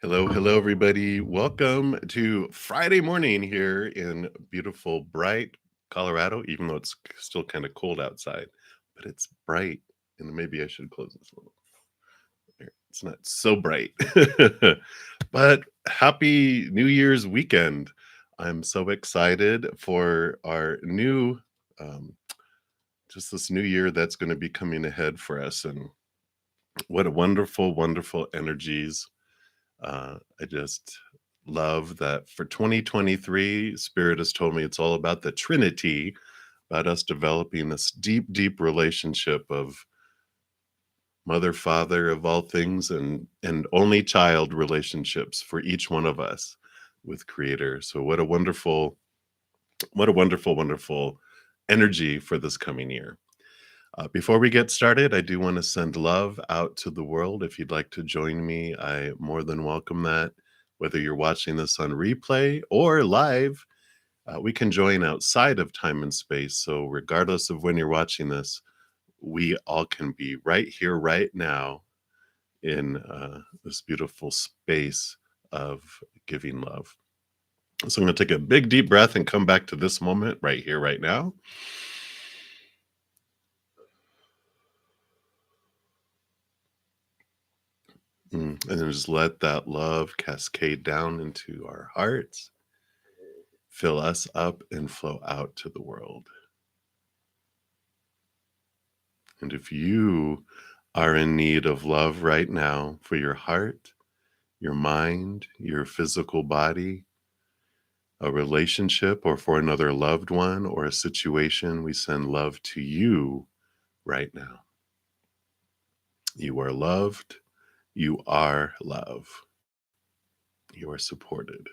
Hello, hello, everybody. Welcome to Friday morning here in beautiful, bright Colorado, even though it's still kind of cold outside, but it's bright. And maybe I should close this a little. There, it's not so bright. But happy New Year's weekend. I'm so excited for our new, um, just this new year that's going to be coming ahead for us. And what a wonderful, wonderful energies. I just love that for 2023, Spirit has told me it's all about the Trinity, about us developing this deep, deep relationship of mother, father of all things, and only child relationships for each one of us with Creator. So what a wonderful, wonderful energy for this coming year. Before we get started, I do want to send love out to the world. If you'd like to join me, I more than welcome that. Whether you're watching this on replay or live, we can join outside of time and space. So, regardless of when you're watching this, we all can be right here, right now, in this beautiful space of giving love. So, I'm going to take a big, deep breath and come back to this moment right here, right now. And then just let that love cascade down into our hearts, fill us up, and flow out to the world. And if you are in need of love right now for your heart, your mind, your physical body, a relationship, or for another loved one or a situation, we send love to you right now. You are loved. You are love. You are supported.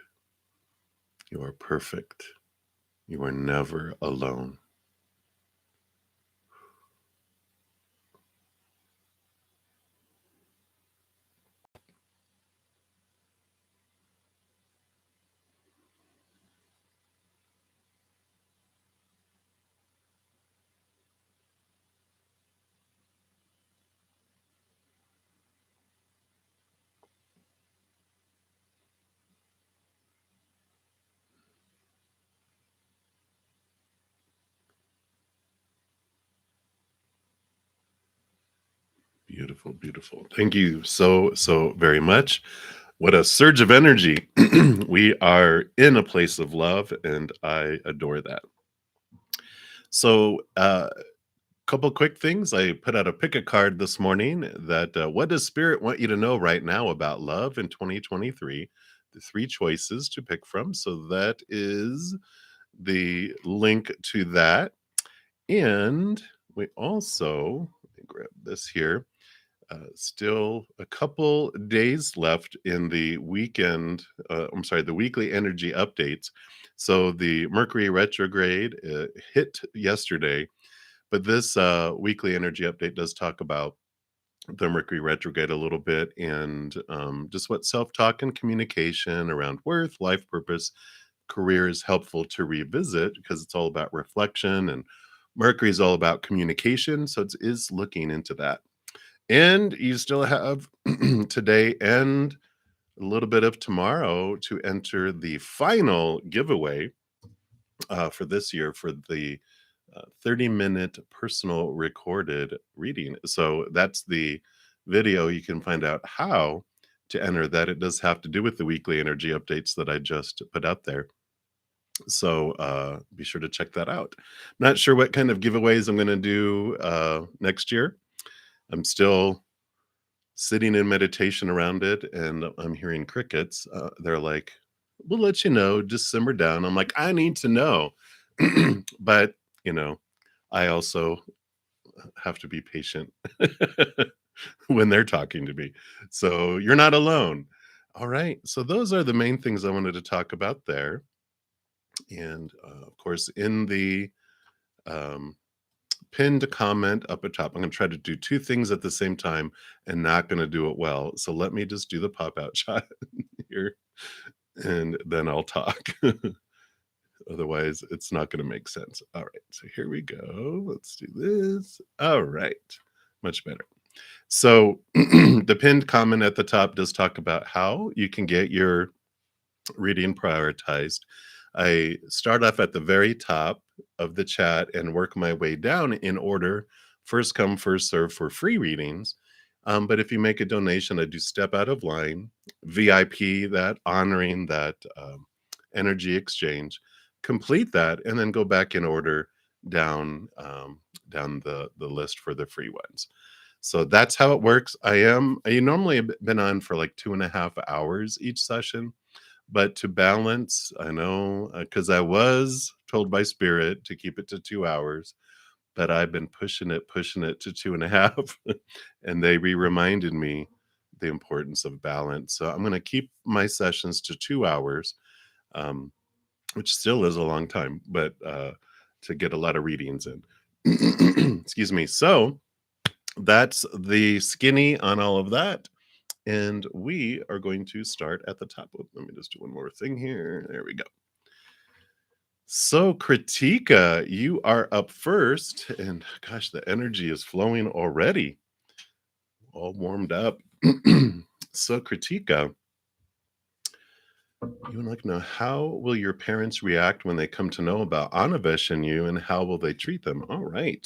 You are perfect. You are never alone. Beautiful, beautiful. Thank you so very much. What a surge of energy. We are in a place of love, and I adore that. So, couple quick things. I put out a pick a card this morning that what does Spirit want you to know right now about love in 2023? The three choices to pick from. So that is the link to that. And we also, let me grab this here. Still a couple days left in the weekend. I'm sorry, the weekly energy updates. So the Mercury retrograde hit yesterday, but this weekly energy update does talk about the Mercury retrograde a little bit and just what self-talk and communication around worth, life purpose, career is helpful to revisit because it's all about reflection and Mercury is all about communication. So it is looking into that. And you still have today and a little bit of tomorrow to enter the final giveaway for this year for the 30-minute personal recorded reading. So that's the video. You can find out how to enter that. It does have to do with the weekly energy updates that I just put out there. So be sure to check that out. Not sure what kind of giveaways I'm going to do next year. I'm still sitting in meditation around it and I'm hearing crickets. They're like, we'll let you know, just simmer down. I'm like, I need to know. But, I also have to be patient when they're talking to me. So you're not alone. All right. So those are the main things I wanted to talk about there. And of course, in the um, pinned comment up at top. I'm going to try to do two things at the same time and not going to do it well. So let me just do the pop out shot here and then I'll talk. Otherwise, it's not going to make sense. All right. So here we go. Let's do this. All right. Much better. So the pinned comment at the top does talk about how you can get your reading prioritized. I start off at the very top of the chat and work my way down in order, first come, first serve for free readings. But if you make a donation, I do step out of line, VIP that, honoring that energy exchange, complete that, and then go back in order down the list for the free ones. So that's how it works. I normally have been on for like 2.5 hours each session, but to balance, I know, because I was told by spirit to keep it to 2 hours, but I've been pushing it to 2.5, and they reminded me the importance of balance. So I'm gonna keep my sessions to 2 hours, um, which still is a long time, but, to get a lot of readings in. Excuse me. So that's the skinny on all of that. And we are going to start at the top. Oh, let me just do one more thing here. There we go. So, Kritika, you are up first. And gosh, the energy is flowing already, all warmed up. So, Kritika, you would like to know, how will your parents react when they come to know about Anavesh and you, and how will they treat them? All right.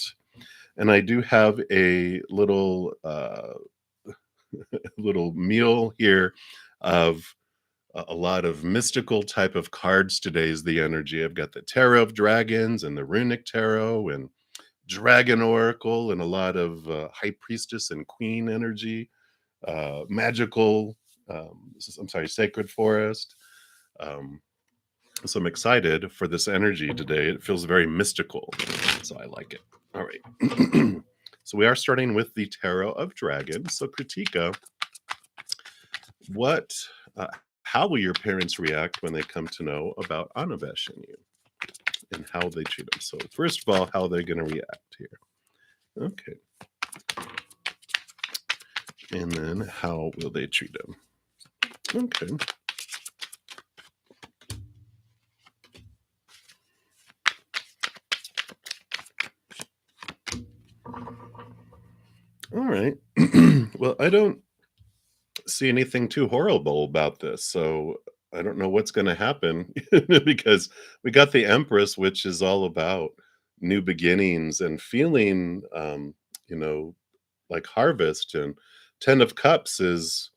And I do have a little little meal here of a lot of mystical type of cards. Today is the energy. I've got the Tarot of Dragons and the Runic Tarot and Dragon Oracle and a lot of High Priestess and Queen energy, magical, I'm sorry, Sacred Forest. Um, so I'm excited for this energy today. It feels very mystical, so I like it. All right. So we are starting with the Tarot of Dragons. So Kritika, what uh, how will your parents react when they come to know about Anavesh and you, and how they treat them? So first of all, how they're going to react here. Okay. And then how will they treat him? Okay. All right. Well, I don't see anything too horrible about this. So I don't know what's going to happen because we got the Empress, which is all about new beginnings and feeling, you know, like harvest. And Ten of Cups is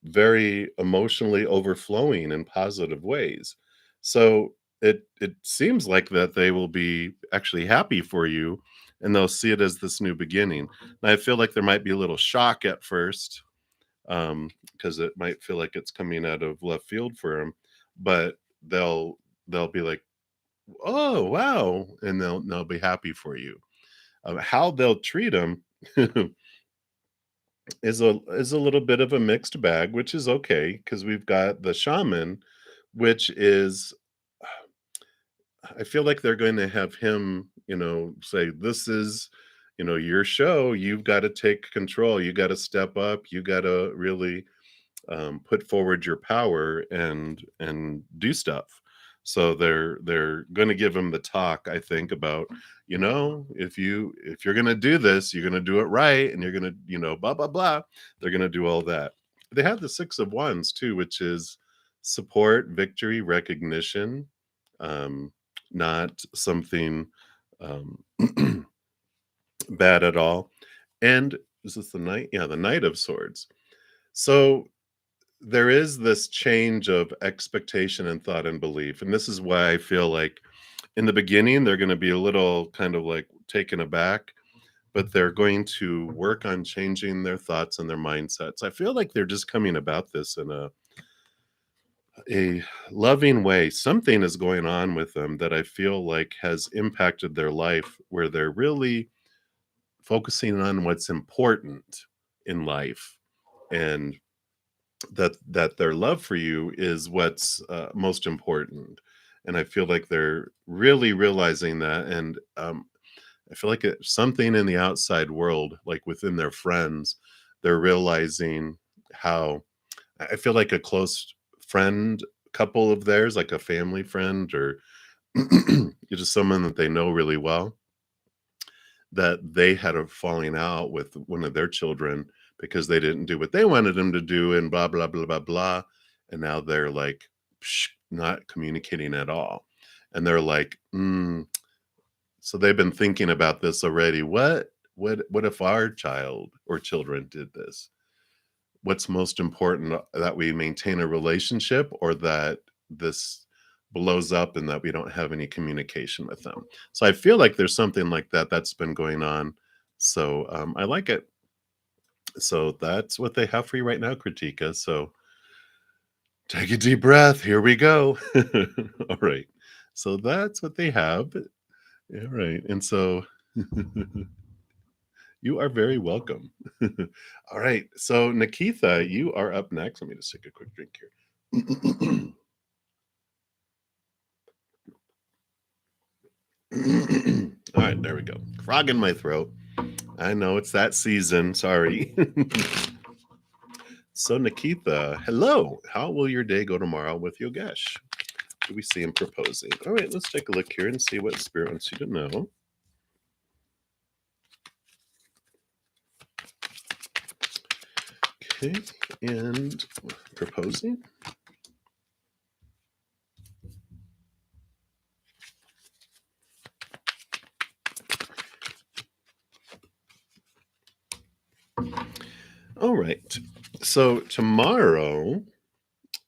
very emotionally overflowing in positive ways. So it seems like that they will be actually happy for you, and they'll see it as this new beginning. And I feel like there might be a little shock at first, because it might feel like it's coming out of left field for them, but they'll be like, "Oh, wow," and they'll be happy for you. How they'll treat them is a little bit of a mixed bag, which is okay because we've got the shaman, which is, I feel like they're going to have him, say, "This is, your show. You've got to take control. You got to step up. You got to really put forward your power and do stuff." So they're going to give him the talk, I think, about, if you're going to do this, you're going to do it right, and you're going to, blah blah blah. They're going to do all that. They have the Six of Wands too, which is support, victory, recognition, um, not something um, bad at all. And is this the Knight? Yeah, the Knight of Swords. So there is this change of expectation and thought and belief. And this is why I feel like in the beginning, they're going to be a little kind of like taken aback, but they're going to work on changing their thoughts and their mindsets. I feel like they're just coming about this in a loving way. Something is going on with them that I feel like has impacted their life, where they're really focusing on what's important in life, and that their love for you is what's most important. And I feel like they're really realizing that. And I feel like it's something in the outside world, like within their friends, they're realizing how, I feel like a close friend couple of theirs, like a family friend, or just someone that they know really well, that they had a falling out with one of their children because they didn't do what they wanted them to do and blah blah blah blah blah, and now they're like not communicating at all, and they're like, so they've been thinking about this already. What if our child or children did this? What's most important, that we maintain a relationship or that this blows up and that we don't have any communication with them? So I feel like there's something like that that's been going on. So I like it. So that's what they have for you right now, Kritika. So take a deep breath. Here we go. All right. So that's what they have. All right. And so you are very welcome. All right. So, Nikitha, you are up next. Let me just take a quick drink here. All right. There we go. Frog in my throat. I know it's that season. Sorry. So, Nikitha, hello. How will your day go tomorrow with Yogesh? Do we see him proposing? All right. Let's take a look here and see what Spirit wants you to know. Okay, and proposing. All right. So tomorrow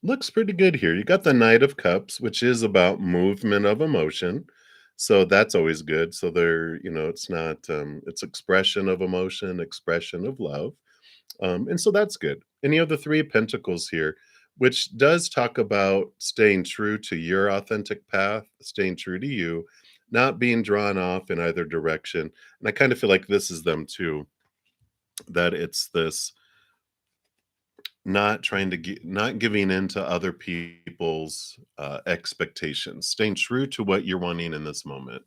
looks pretty good here. You got the Knight of Cups, which is about movement of emotion. So that's always good. So there, it's not it's expression of emotion, expression of love. And so that's good. And you have the Three of Pentacles here, which does talk about staying true to your authentic path, staying true to you, not being drawn off in either direction. And I kind of feel like this is them too, that it's this not trying to not giving in to other people's expectations, staying true to what you're wanting in this moment.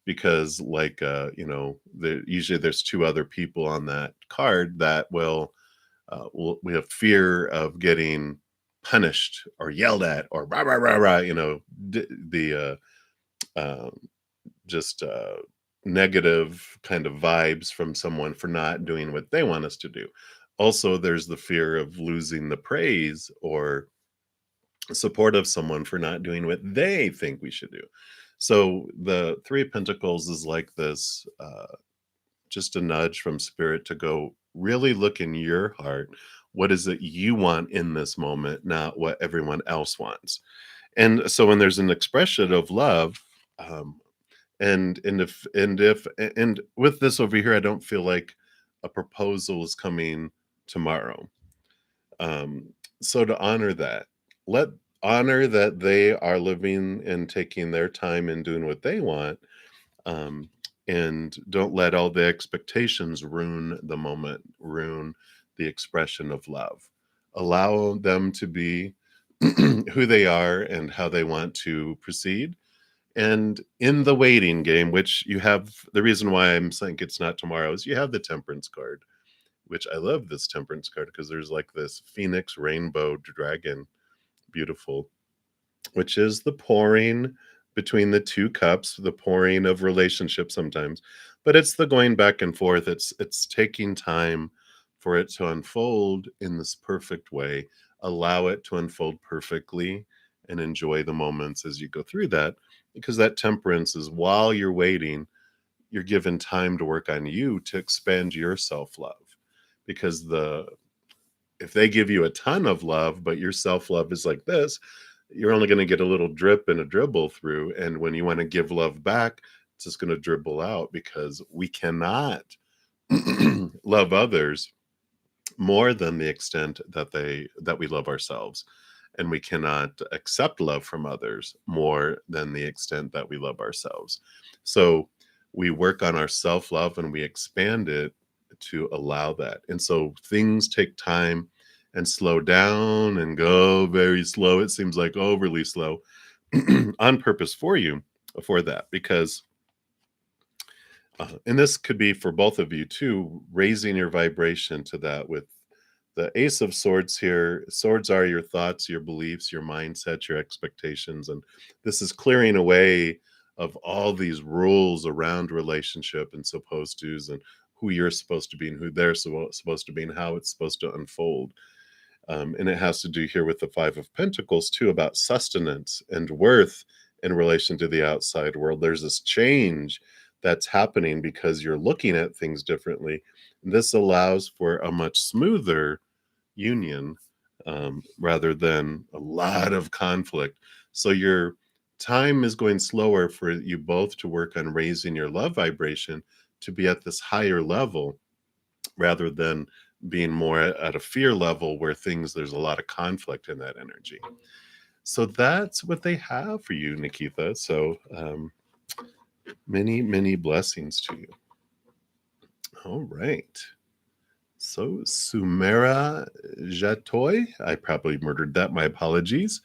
Because like usually there's two other people on that card that we have fear of getting punished or yelled at or rah rah rah rah, the just negative kind of vibes from someone for not doing what they want us to do. Also, there's the fear of losing the praise or support of someone for not doing what they think we should do. So the Three of Pentacles is like this, just a nudge from Spirit to go really look in your heart. What is it you want in this moment, not what everyone else wants? And so when there's an expression of love, and with this over here, I don't feel like a proposal is coming tomorrow. So to honor that, honor that they are living and taking their time and doing what they want, and don't let all the expectations ruin the moment, ruin the expression of love. Allow them to be who they are and how they want to proceed. And in the waiting game, which you have, the reason why I'm saying it's not tomorrow is you have the Temperance card, which I love this Temperance card because there's like this Phoenix rainbow dragon, beautiful, which is the pouring between the two cups, the pouring of relationship sometimes, but it's the going back and forth. It's taking time for it to unfold in this perfect way. Allow it to unfold perfectly and enjoy the moments as you go through that, because that temperance is while you're waiting, you're given time to work on you to expand your self-love. Because if they give you a ton of love, but your self-love is like this, you're only going to get a little drip and a dribble through. And when you want to give love back, it's just going to dribble out, because we cannot love others more than the extent that we love ourselves. And we cannot accept love from others more than the extent that we love ourselves. So we work on our self-love and we expand it to allow that. And so things take time and slow down and go very slow. It seems like overly slow on purpose for you, for that, because and this could be for both of you too, raising your vibration to that with the Ace of Swords here. Swords are your thoughts, your beliefs, your mindset, your expectations. And this is clearing away of all these rules around relationship and supposed to's and who you're supposed to be and who they're supposed to be and how it's supposed to unfold. And it has to do here with the Five of Pentacles too, about sustenance and worth in relation to the outside world. There's this change that's happening because you're looking at things differently. This allows for a much smoother union, rather than a lot of conflict. So your time is going slower for you both to work on raising your love vibration to be at this higher level, rather than being more at a fear level where there's a lot of conflict in that energy. So that's what they have for you, Nikita. So many, many blessings to you. All right. So Sumera Jatoy, I probably murdered that. My apologies.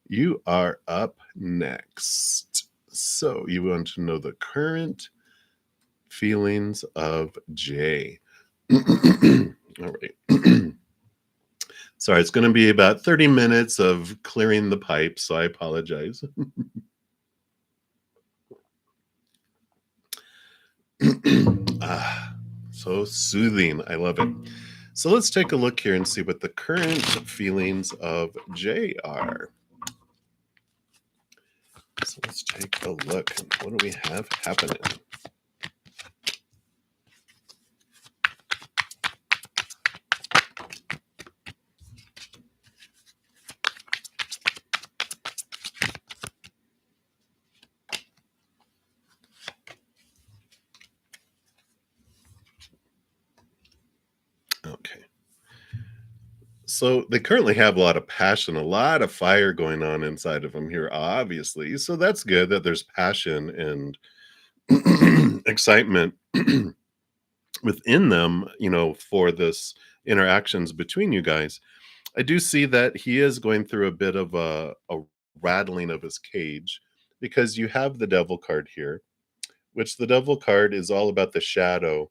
You are up next. So you want to know the current feelings of Jay. All right. Sorry, it's going to be about 30 minutes of clearing the pipe, so I apologize. So soothing. I love it. So let's take a look here and see what the current feelings of Jay are. So let's take a look. What do we have happening? Okay. So they currently have a lot of passion, a lot of fire going on inside of them here, obviously. So that's good that there's passion and excitement within them, for this interactions between you guys. I do see that he is going through a bit of a rattling of his cage, because you have the devil card here, which the devil card is all about the shadow,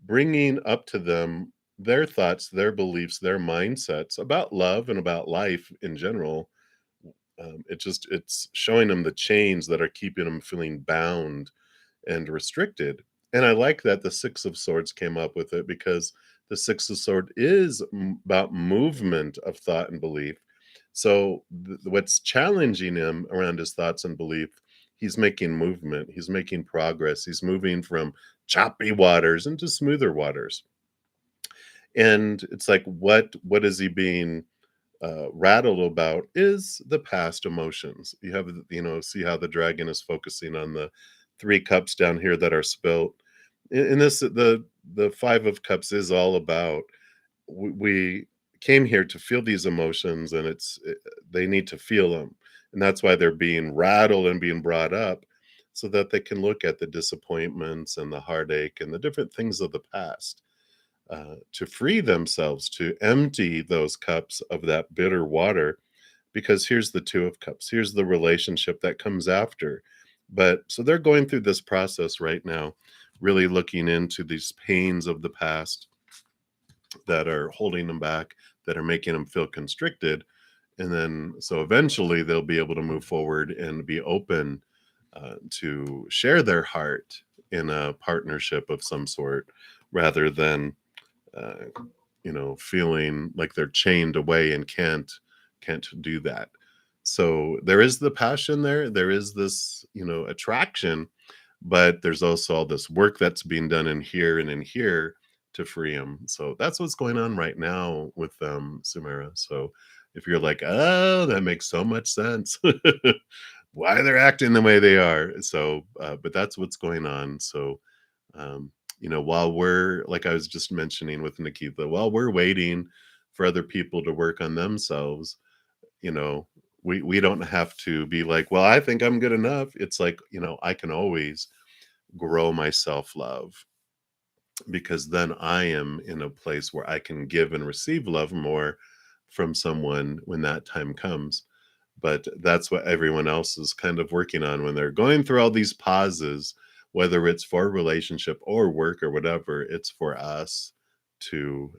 bringing up to them their thoughts, their beliefs, their mindsets about love and about life in general. It's showing them the chains that are keeping them feeling bound and restricted. And I like that the Six of Swords came up with it, because the Six of Swords is about movement of thought and belief. So what's challenging him around his thoughts and belief, he's making movement, he's making progress, he's moving from choppy waters into smoother waters. And it's like, what is he being rattled about is the past emotions. You have, see how the dragon is focusing on the three cups down here that are spilt. In this, the Five of Cups is all about, we came here to feel these emotions, and they need to feel them, and that's why they're being rattled and being brought up, so that they can look at the disappointments and the heartache and the different things of the past, to free themselves, to empty those cups of that bitter water. Because here's the Two of Cups, here's the relationship that comes after. But so they're going through this process right now, really looking into these pains of the past that are holding them back, that are making them feel constricted. And then so eventually they'll be able to move forward and be open, to share their heart in a partnership of some sort, rather than uh, feeling like they're chained away and can't do that. So there is the passion there. There is this, attraction, but there's also all this work that's being done in here and in here to free them. So that's what's going on right now with Sumera. So if you're like, oh, that makes so much sense, why they're acting the way they are. So, but that's what's going on. So, while we're, like I was just mentioning with Nikita, while we're waiting for other people to work on themselves, you know, we don't have to be like, well, I think I'm good enough. It's like, I can always grow my self-love, because then I am in a place where I can give and receive love more from someone when that time comes. But that's what everyone else is kind of working on when they're going through all these pauses, whether it's for relationship or work or whatever. It's for us to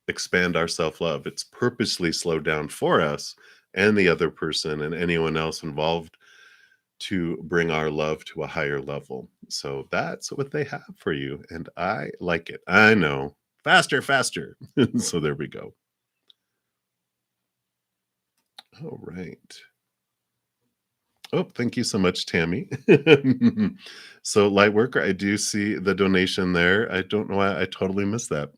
expand our self-love. It's purposely slowed down for us and the other person and anyone else involved, to bring our love to a higher level. So that's what they have for you. And I like it. I know. Faster, faster. So there we go. All right. Oh, thank you so much, Tammy. So, Lightworker, I do see the donation there. I don't know why I totally missed that.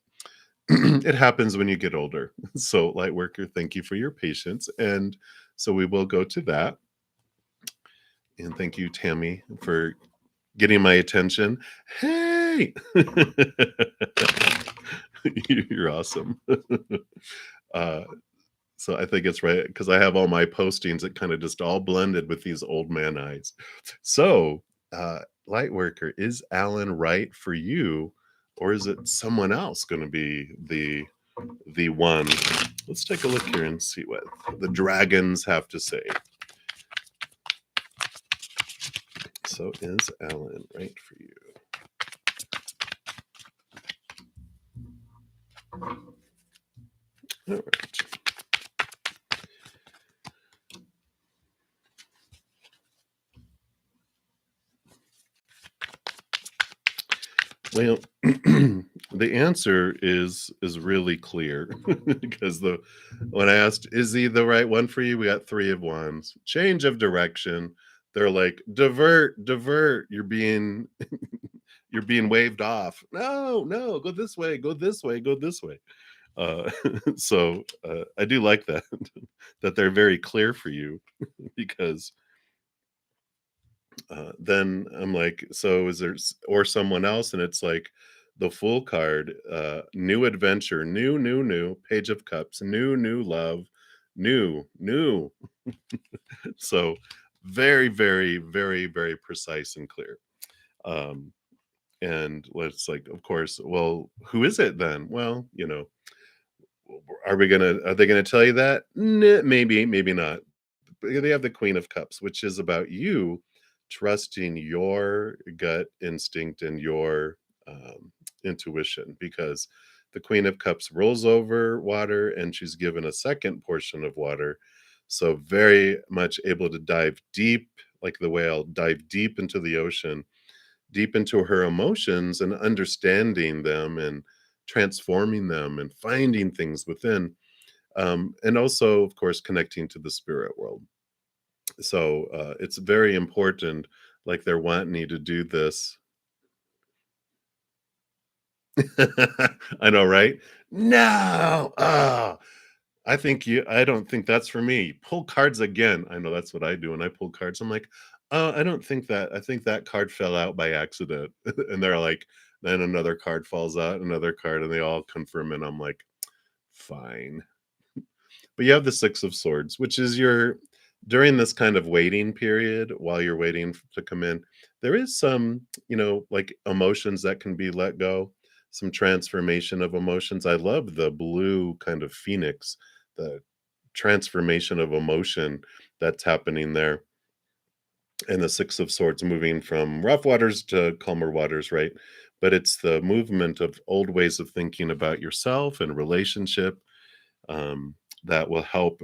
It happens when you get older. So, Lightworker, thank you for your patience. And so we will go to that. And thank you, Tammy, for getting my attention. Hey, you're awesome. uh, so I think it's right because I have all my postings that kind of just all blended with these old man eyes. So, uh, Lightworker, is Alan right for you, or is it someone else going to be the one? Let's take a look here and see what the dragons have to say. So, is Alan right for you? All right. Well, the answer is really clear because the when I asked, "Is he the right one for you?" We got 3 of wands. Change of direction. They're like, "Divert, divert. You're being waved off. No, no, go this way, go this way, go this way." Uh, so I do like that that they're very clear for you because then I'm like, so is there or someone else? And it's like the Fool card, new adventure, new, Page of Cups, new love, new. So very, very, very, very precise and clear. Um, and let's like, of course, well, who is it then? Well, are they gonna tell you that? Maybe, maybe not. They have the Queen of Cups, which is about you trusting your gut instinct and your intuition, because the Queen of Cups rolls over water and she's given a second portion of water. So, very much able to dive deep, like the whale, dive deep into the ocean, deep into her emotions and understanding them and transforming them and finding things within. And also, of course, connecting to the spirit world. So it's very important, like they're wanting you to do this. I know, right? No. I don't think that's for me. Pull cards again. I know that's what I do when I pull cards. I'm like, oh, I don't think that. I think that card fell out by accident. And they're like, then another card falls out, another card, and they all confirm. And I'm like, fine. But you have the Six of Swords, which is your during this kind of waiting period while you're waiting to come in, there is some, like emotions that can be let go, some transformation of emotions. I love the blue kind of phoenix, the transformation of emotion that's happening there. And the Six of Swords moving from rough waters to calmer waters, right? But it's the movement of old ways of thinking about yourself and relationship um, that will help.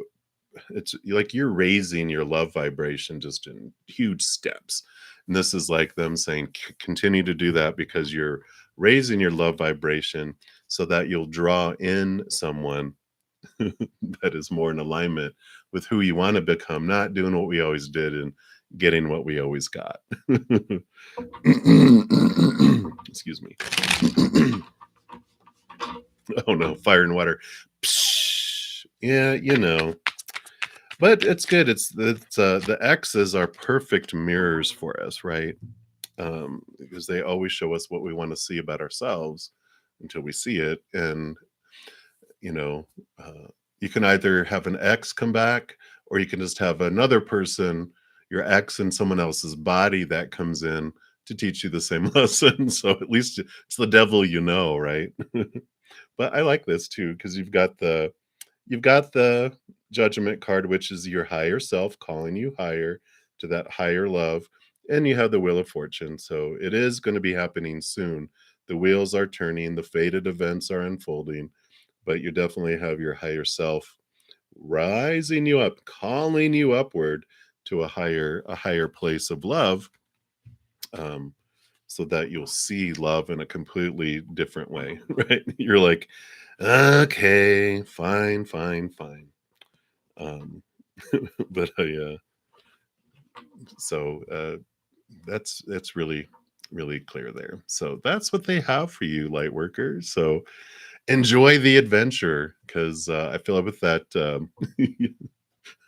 It's like you're raising your love vibration just in huge steps. And this is like them saying, Continue to do that because you're raising your love vibration so that you'll draw in someone that is more in alignment with who you want to become, not doing what we always did and getting what we always got." Excuse me. Oh no, fire and water. Psh, yeah, but it's good. It's the X's are perfect mirrors for us, right? Because they always show us what we want to see about ourselves until we see it. And you know, uh, you can either have an X come back, or you can just have another person, your X in someone else's body that comes in to teach you the same lesson. So at least it's the devil, right? But I like this too because you've got the judgment card, which is your higher self calling you higher to that higher love. And you have the wheel of fortune. So it is going to be happening soon. The wheels are turning, the fated events are unfolding, but you definitely have your higher self rising you up, calling you upward to a higher place of love, um, so that you'll see love in a completely different way, right? You're like, okay, fine, fine, fine. Um, but so that's really really clear there. So that's what they have for you, light workers. So enjoy the adventure, because I feel like with that,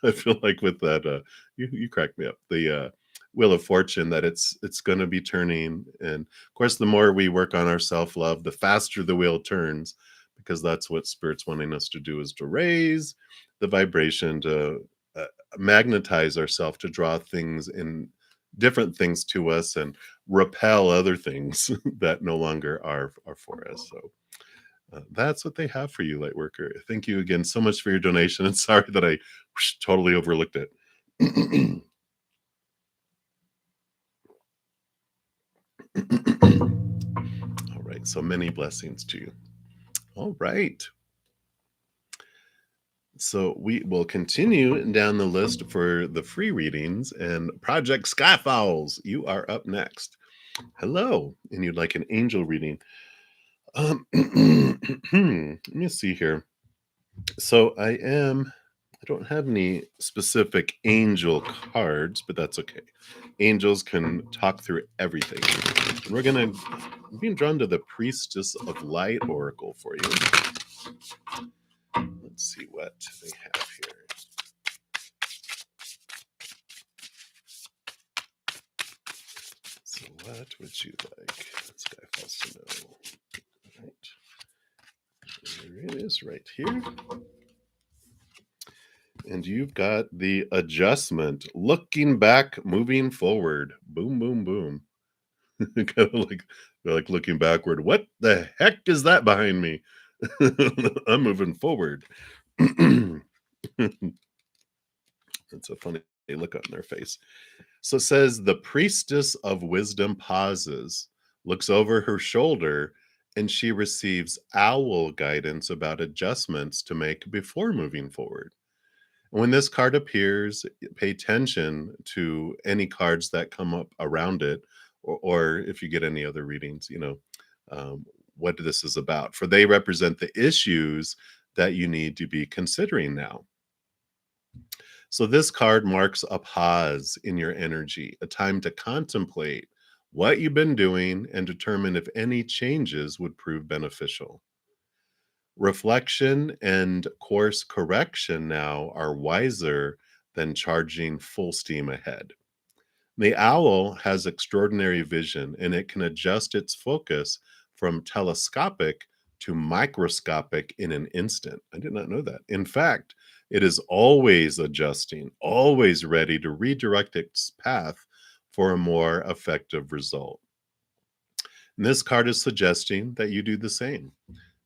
I feel like with that, you crack me up. The Wheel of Fortune, that it's going to be turning, and of course, the more we work on our self love, the faster the wheel turns, because that's what Spirit's wanting us to do, is to raise the vibration, to magnetize ourselves, to draw things in different things to us, and repel other things that no longer are for us. So that's what they have for you, Lightworker. Thank you again so much for your donation, and sorry that I totally overlooked it. All right, so many blessings to you. All right. So we will continue down the list for the free readings, and Project Skyfalls, you are up next. Hello, and you'd like an angel reading. Let me see here. So I don't have any specific angel cards, but that's okay. Angels can talk through everything. And I'm being drawn to the Priestess of Light Oracle for you. Let's see what they have here. So what would you like Skyfalls to know? Right. There it is right here. And you've got the adjustment, looking back, moving forward. Boom, boom, boom. Kind of like they're like looking backward. What the heck is that behind me? I'm moving forward. It's a funny look on their face. So it says the priestess of wisdom pauses, looks over her shoulder, and she receives owl guidance about adjustments to make before moving forward. When this card appears, pay attention to any cards that come up around it, or if you get any other readings, um, what this is about. For they represent the issues that you need to be considering now. So this card marks a pause in your energy, a time to contemplate what you've been doing and determine if any changes would prove beneficial. Reflection and course correction now are wiser than charging full steam ahead. The owl has extraordinary vision, and it can adjust its focus from telescopic to microscopic in an instant. I did not know that. In fact, it is always adjusting, always ready to redirect its path for a more effective result. And this card is suggesting that you do the same.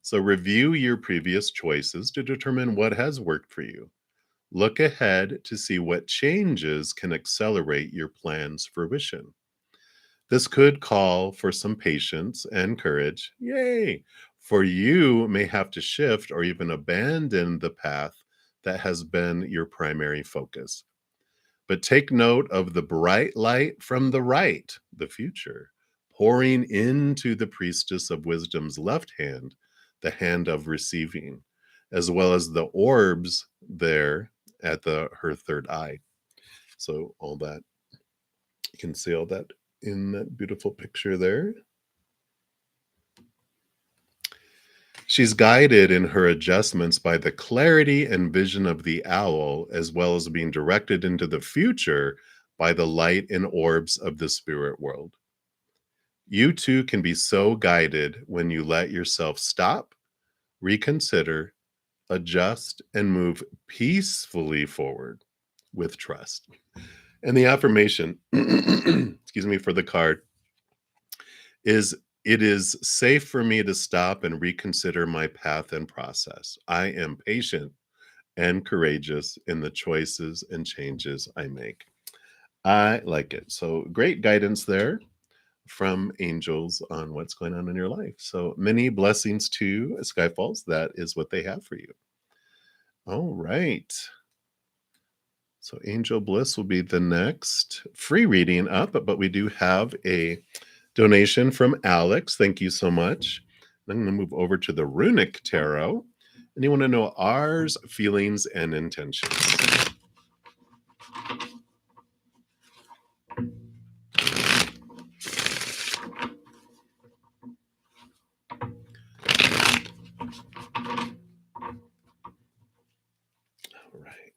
So review your previous choices to determine what has worked for you. Look ahead to see what changes can accelerate your plan's fruition. This could call for some patience and courage. Yay! For you may have to shift or even abandon the path that has been your primary focus. But take note of the bright light from the right, the future, pouring into the priestess of wisdom's left hand, the hand of receiving, as well as the orbs there at her third eye. So all that, you can see all that in that beautiful picture there. She's guided in her adjustments by the clarity and vision of the owl, as well as being directed into the future by the light and orbs of the spirit world. You too can be so guided when you let yourself stop, reconsider, adjust, and move peacefully forward with trust. And the affirmation, excuse me, for the card is, it is safe for me to stop and reconsider my path and process. I am patient and courageous in the choices and changes I make. I like it. So great guidance there from angels on what's going on in your life. So many blessings to Skyfalls. That is what they have for you. All right. So Angel Bliss will be the next free reading up, but we do have a donation from Alex. Thank you so much. I'm going to move over to the Runic Tarot. And you want to know ours, feelings, and intentions. All right.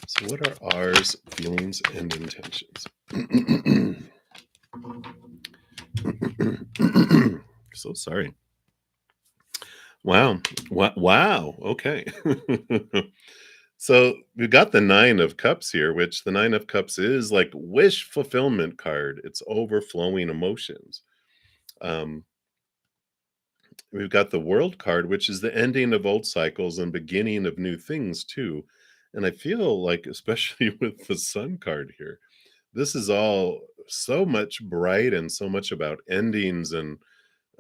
So, what are ours, feelings, and intentions? So sorry. Wow. Wow. Okay. So we've got the Nine of Cups here, which the Nine of Cups is like wish fulfillment card. It's overflowing emotions. Um, we've got the World card, which is the ending of old cycles and beginning of new things too. And I feel like, especially with the Sun card here, this is all so much bright and so much about endings and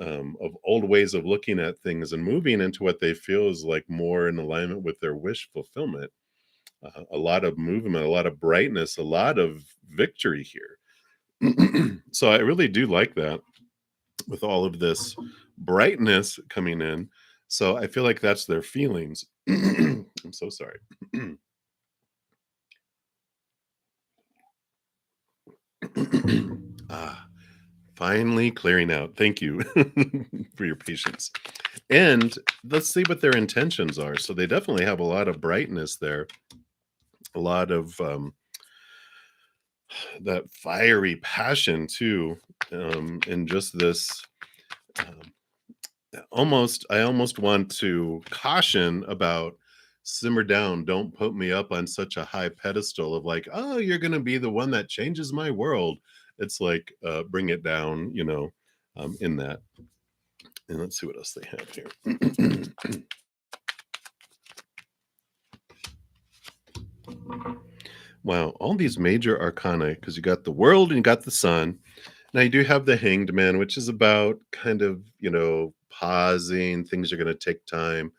of old ways of looking at things and moving into what they feel is like more in alignment with their wish fulfillment. A lot of movement, a lot of brightness, a lot of victory here. So I really do like that with all of this brightness coming in. So I feel like that's their feelings. I'm so sorry. ah, finally clearing out. Thank you for your patience. And let's see what their intentions are. So they definitely have a lot of brightness there, a lot of that fiery passion too, and just this um, I almost want to caution about simmer down, don't put me up on such a high pedestal of like, oh, you're going to be the one that changes my world. It's like bring it down, in that. And let's see what else they have here. Wow, all these major arcana, because you got the world and you got the sun. Now you do have the hanged man, which is about kind of, pausing. Things are going to take time.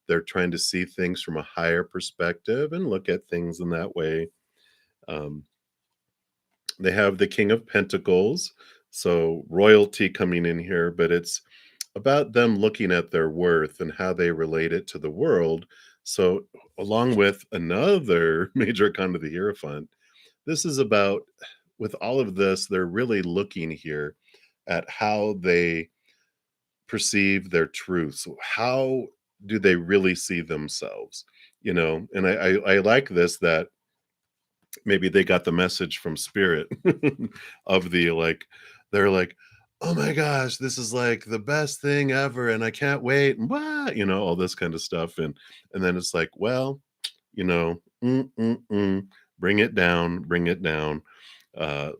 They're trying to see things from a higher perspective and look at things in that way. Um, they have the King of Pentacles, so royalty coming in here, but it's about them looking at their worth and how they relate it to the world. So, along with another major arcana, the Hierophant, this is about, with all of this, they're really looking here at how they perceive their truth. So how do they really see themselves? And I like this, that maybe they got the message from spirit of the like, they're like, oh my gosh, this is like the best thing ever, and I can't wait, and what, all this kind of stuff. And then it's like, well, bring it down, bring it down.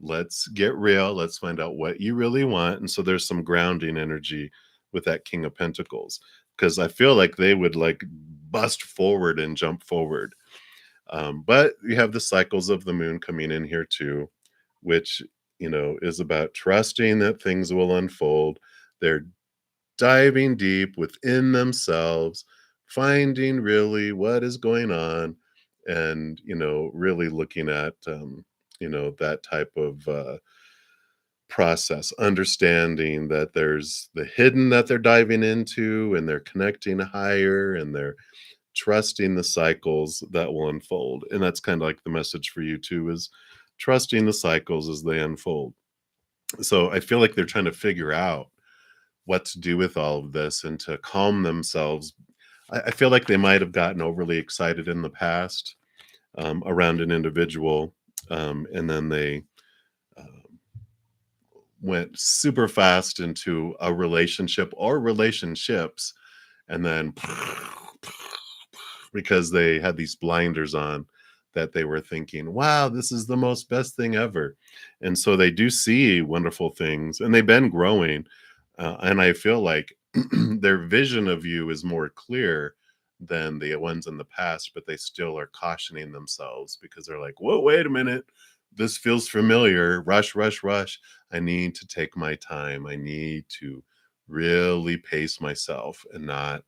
Let's get real. Let's find out what you really want. And so there's some grounding energy with that King of Pentacles, because I feel like they would like bust forward and jump forward. But you have the cycles of the moon coming in here too, which, is about trusting that things will unfold. They're diving deep within themselves, finding really what is going on, and, really looking at, that type of process, understanding that there's the hidden that they're diving into, and they're connecting higher, and they're trusting the cycles that will unfold. And that's kind of like the message for you too, is trusting the cycles as they unfold. So I feel like they're trying to figure out what to do with all of this and to calm themselves. I feel like they might have gotten overly excited in the past, around an individual, and then they uh, went super fast into a relationship or relationships, and then because they had these blinders on, that they were thinking, wow, this is the most best thing ever. And so they do see wonderful things, and they've been growing. And I feel like their vision of you is more clear than the ones in the past, but they still are cautioning themselves because they're like, whoa, wait a minute. This feels familiar. Rush, rush, rush. I need to take my time. I need to really pace myself and not,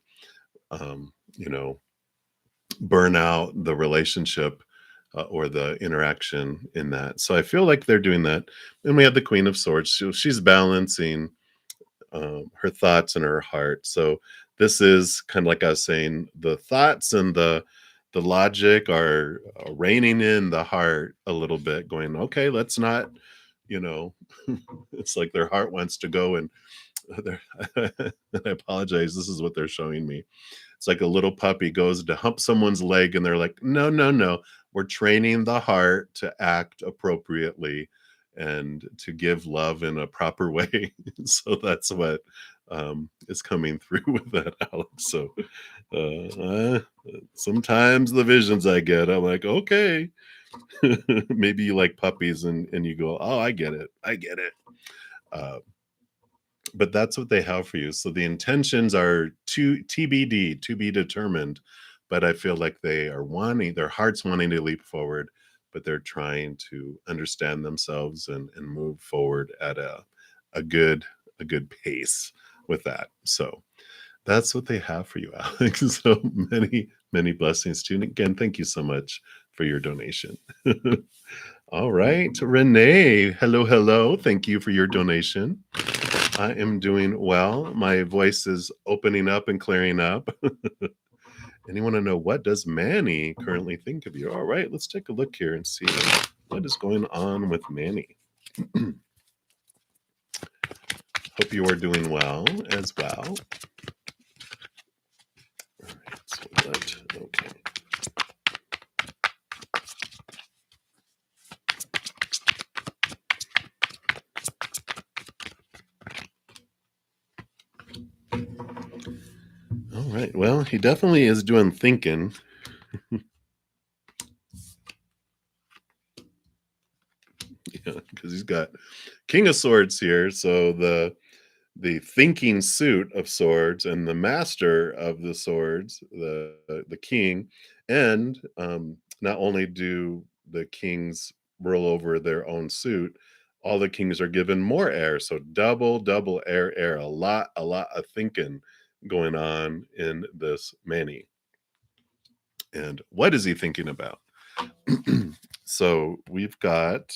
you know, burn out the relationship or the interaction in that. So I feel like they're doing that. And we have the Queen of Swords. She's balancing her thoughts and her heart. So this is kind of like I was saying, the thoughts and the logic are reining in the heart a little bit, going, okay, let's not, you know, it's like their heart wants to go and I apologize. This is what they're showing me. It's like a little puppy goes to hump someone's leg, and they're like, "No, no, no. We're training the heart to act appropriately and to give love in a proper way." So that's what is coming through with that, Alex. So sometimes the visions I get, I'm like, okay, maybe you like puppies, and you go, "Oh, I get it. I get it." Uh, but that's what they have for you. So the intentions are to TBD, to be determined. But I feel like they are wanting, their hearts wanting to leap forward, but they're trying to understand themselves and move forward at a good a good pace with that. So that's what they have for you, Alex. So many blessings to you. And again, thank you so much for your donation. All right, Renee. Hello, hello. Thank you for your donation. I am doing well. My voice is opening up and clearing up. And you want to know, what does Manny currently think of you? All right, let's take a look here and see what is going on with Manny. Hope you are doing well as well. All right, so okay. All right, well, he definitely is doing thinking. Yeah, because he's got King of Swords here. So the thinking suit of swords and the master of the swords, the king, and not only do the kings roll over their own suit, all the kings are given more air. So double air, a lot of thinking going on in this Manny. And what is he thinking about? So we've got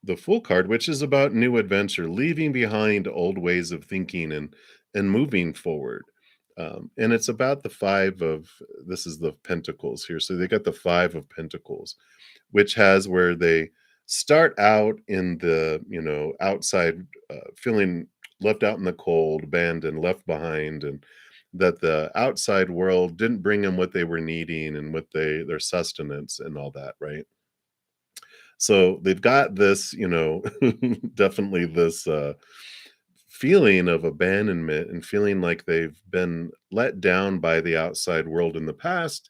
the Fool card, which is about new adventure, leaving behind old ways of thinking and moving forward. And it's about the five of, this is the Pentacles here. So they got the Five of Pentacles, which has where they start out in the, outside, feeling left out in the cold, abandoned, left behind, and that the outside world didn't bring them what they were needing and what their sustenance and all that, right? So they've got this, definitely this feeling of abandonment and feeling like they've been let down by the outside world in the past.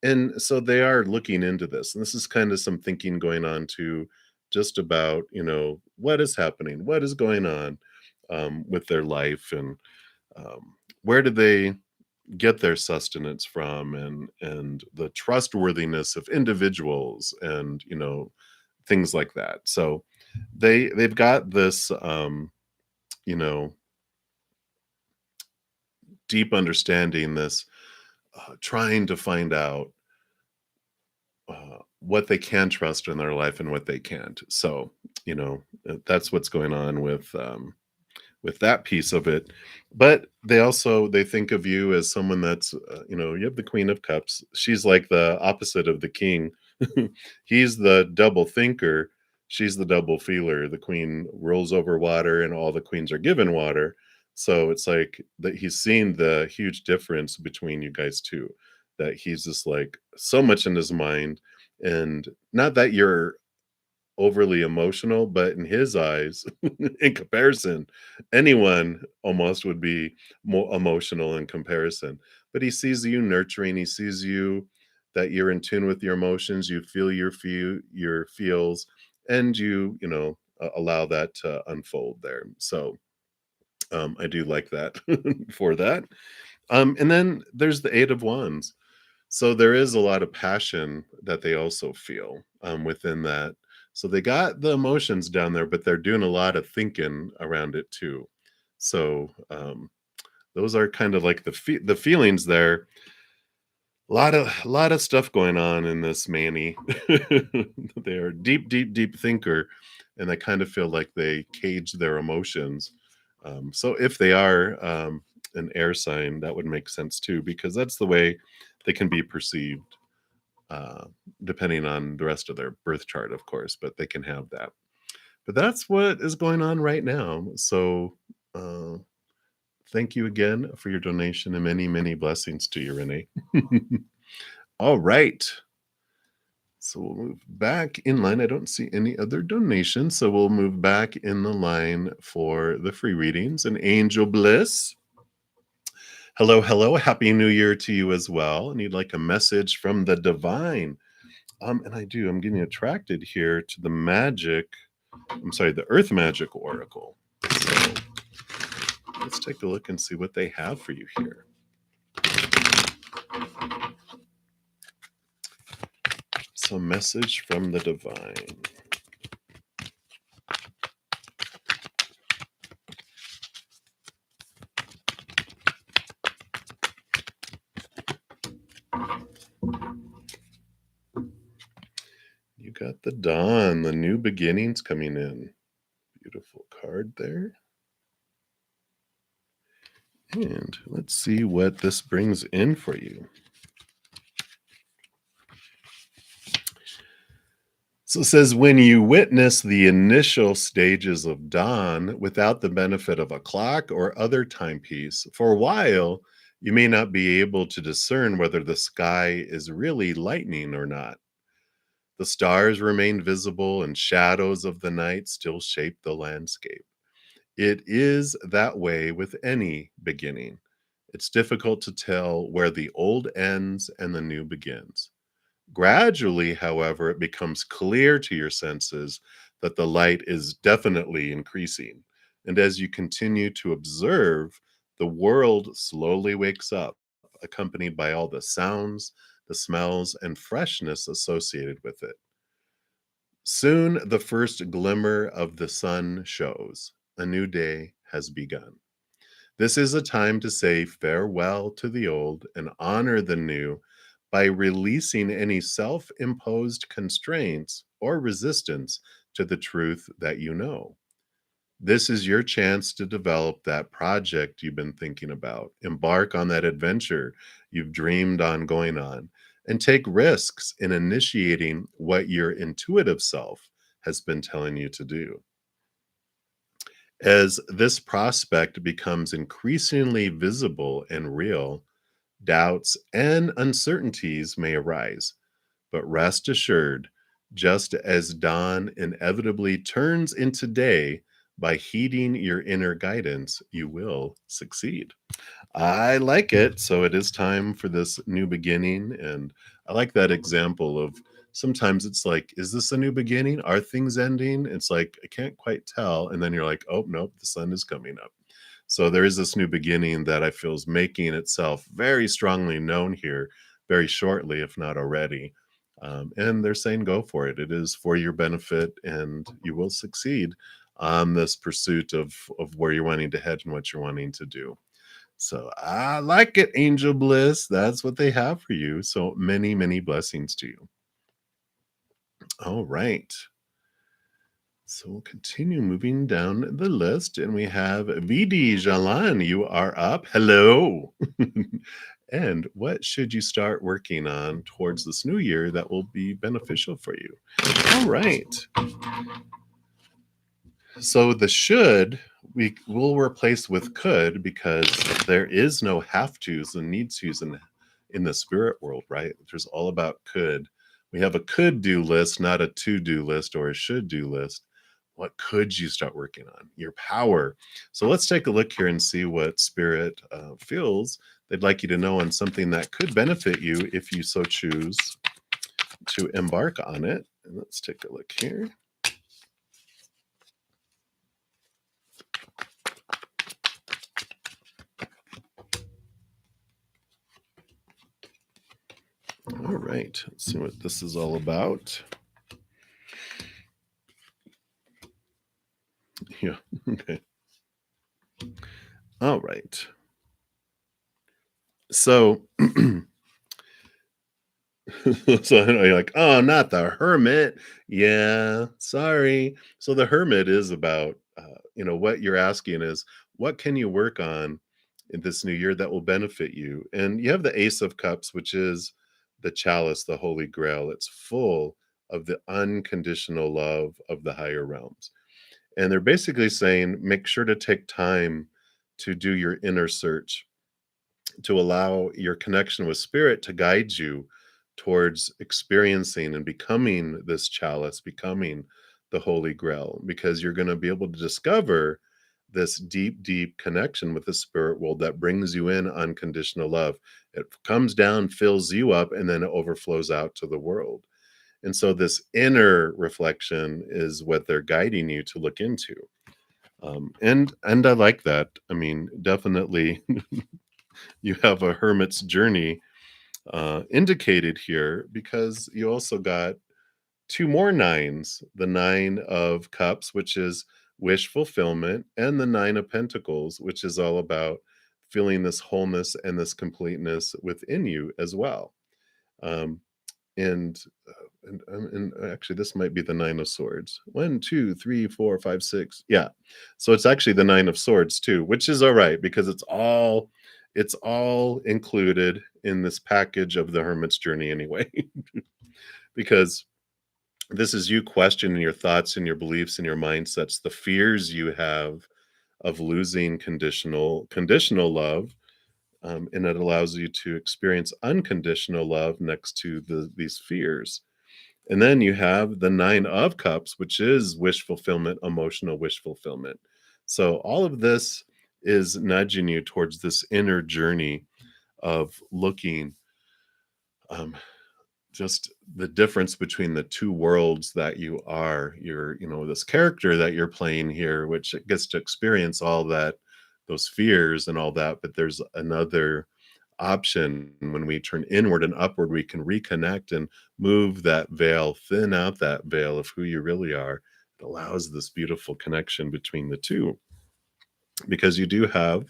And so they are looking into this. And this is kind of some thinking going on too, just about, what is happening, what is going on with their life, and where do they get their sustenance from, and the trustworthiness of individuals, and things like that. So they've got this you know deep understanding, this trying to find out what they can trust in their life and what they can't. So that's what's going on with that piece of it. But they think of you as someone that's, you have the Queen of Cups. She's like the opposite of the king. He's the double thinker. She's the double feeler. The queen rolls over water, and all the queens are given water. So it's like that he's seen the huge difference between you guys too. That he's just like so much in his mind, and not that you're overly emotional, but in his eyes, in comparison, anyone almost would be more emotional in comparison. But he sees you nurturing, he sees you that you're in tune with your emotions, you feel your feels, and allow that to unfold there. So I do like that for that. And then there's the Eight of Wands. So there is a lot of passion that they also feel within that. So they got the emotions down there, but they're doing a lot of thinking around it too. So those are kind of like the feelings there. A lot of stuff going on in this Manny. They are deep, deep, deep thinker, and I kind of feel like they cage their emotions. So if they are an air sign, that would make sense too, because that's the way they can be perceived, uh, depending on the rest of their birth chart, of course. But they can have that. But that's what is going on right now. So uh, thank you again for your donation and many, many blessings to you, Renee. All right. So we'll move back in line. I don't see any other donations. So we'll move back in the line for the free readings. And Angel Bliss. Hello, hello. Happy New Year to you as well. I need like a message from the divine. And I do. I'm getting attracted here to the magic. I'm sorry, the Earth Magic Oracle. So let's take a look and see what they have for you here. So, message from the divine. You got the dawn, the new beginnings coming in. Beautiful card there. And let's see what this brings in for you. So it says, when you witness the initial stages of dawn without the benefit of a clock or other timepiece, for a while, you may not be able to discern whether the sky is really lightening or not. The stars remain visible and shadows of the night still shape the landscape. It is that way with any beginning. It's difficult to tell where the old ends and the new begins. Gradually, however, it becomes clear to your senses that the light is definitely increasing. And as you continue to observe, the world slowly wakes up, accompanied by all the sounds, the smells, and freshness associated with it. Soon the first glimmer of the sun shows. A new day has begun. This is a time to say farewell to the old and honor the new by releasing any self imposed constraints or resistance to the truth that you know. This is your chance to develop that project you've been thinking about, embark on that adventure you've dreamed on going on, and take risks in initiating what your intuitive self has been telling you to do. As this prospect becomes increasingly visible and real, doubts and uncertainties may arise, but rest assured, just as dawn inevitably turns into day, by heeding your inner guidance, you will succeed. I like it. So it is time for this new beginning. And I like that example of sometimes it's like, is this a new beginning? Are things ending? It's like, I can't quite tell. And then you're like, oh, nope, the sun is coming up. So there is this new beginning that I feel is making itself very strongly known here very shortly, if not already. And they're saying, go for it. It is for your benefit and you will succeed on this pursuit of where you're wanting to head and what you're wanting to do. So I like it, Angel Bliss. That's what they have for you. So many, many blessings to you. All right. So we'll continue moving down the list, and we have VD Jalan. You are up. Hello. And what should you start working on towards this new year that will be beneficial for you? All right. So the should we will replace with could, because there is no have tos and need tos in the spirit world, right? There's all about could. We have a could do list, not a to do list or a should do list. What could you start working on? Your power. So let's take a look here and see what spirit feels they'd like you to know on something that could benefit you if you so choose to embark on it. And let's take a look here. All right, let's see what this is all about. Yeah. Okay. All right. So, so you're like, oh, not the hermit. Yeah, sorry. So the hermit is about, what you're asking is, what can you work on in this new year that will benefit you? And you have the Ace of Cups, which is the chalice, the Holy Grail. It's full of the unconditional love of the higher realms. And they're basically saying, make sure to take time to do your inner search, to allow your connection with spirit to guide you towards experiencing and becoming this chalice, becoming the Holy Grail, because you're going to be able to discover this deep, deep connection with the spirit world that brings you in unconditional love. It comes down, fills you up, and then it overflows out to the world. And so, this inner reflection is what they're guiding you to look into. And I like that. I mean, definitely, you have a hermit's journey indicated here, because you also got two more nines, the Nine of Cups, which is wish fulfillment, and the Nine of Pentacles, which is all about feeling this wholeness and this completeness within you as well. Um, and, and actually, this might be the Nine of Swords. One, two, three, four, five, six. Yeah. So it's actually the Nine of Swords too, which is all right, because it's all included in this package of the hermit's journey anyway. Because this is you questioning your thoughts and your beliefs and your mindsets, the fears you have of losing conditional love, and it allows you to experience unconditional love next to these fears. And then you have the Nine of Cups, which is wish fulfillment, emotional wish fulfillment. So all of this is nudging you towards this inner journey of looking, um, just the difference between the two worlds that you are. You're, this character that you're playing here, which gets to experience all that, those fears and all that. But there's another option. When we turn inward and upward, we can reconnect and move that veil, thin out that veil of who you really are. It allows this beautiful connection between the two, because you do have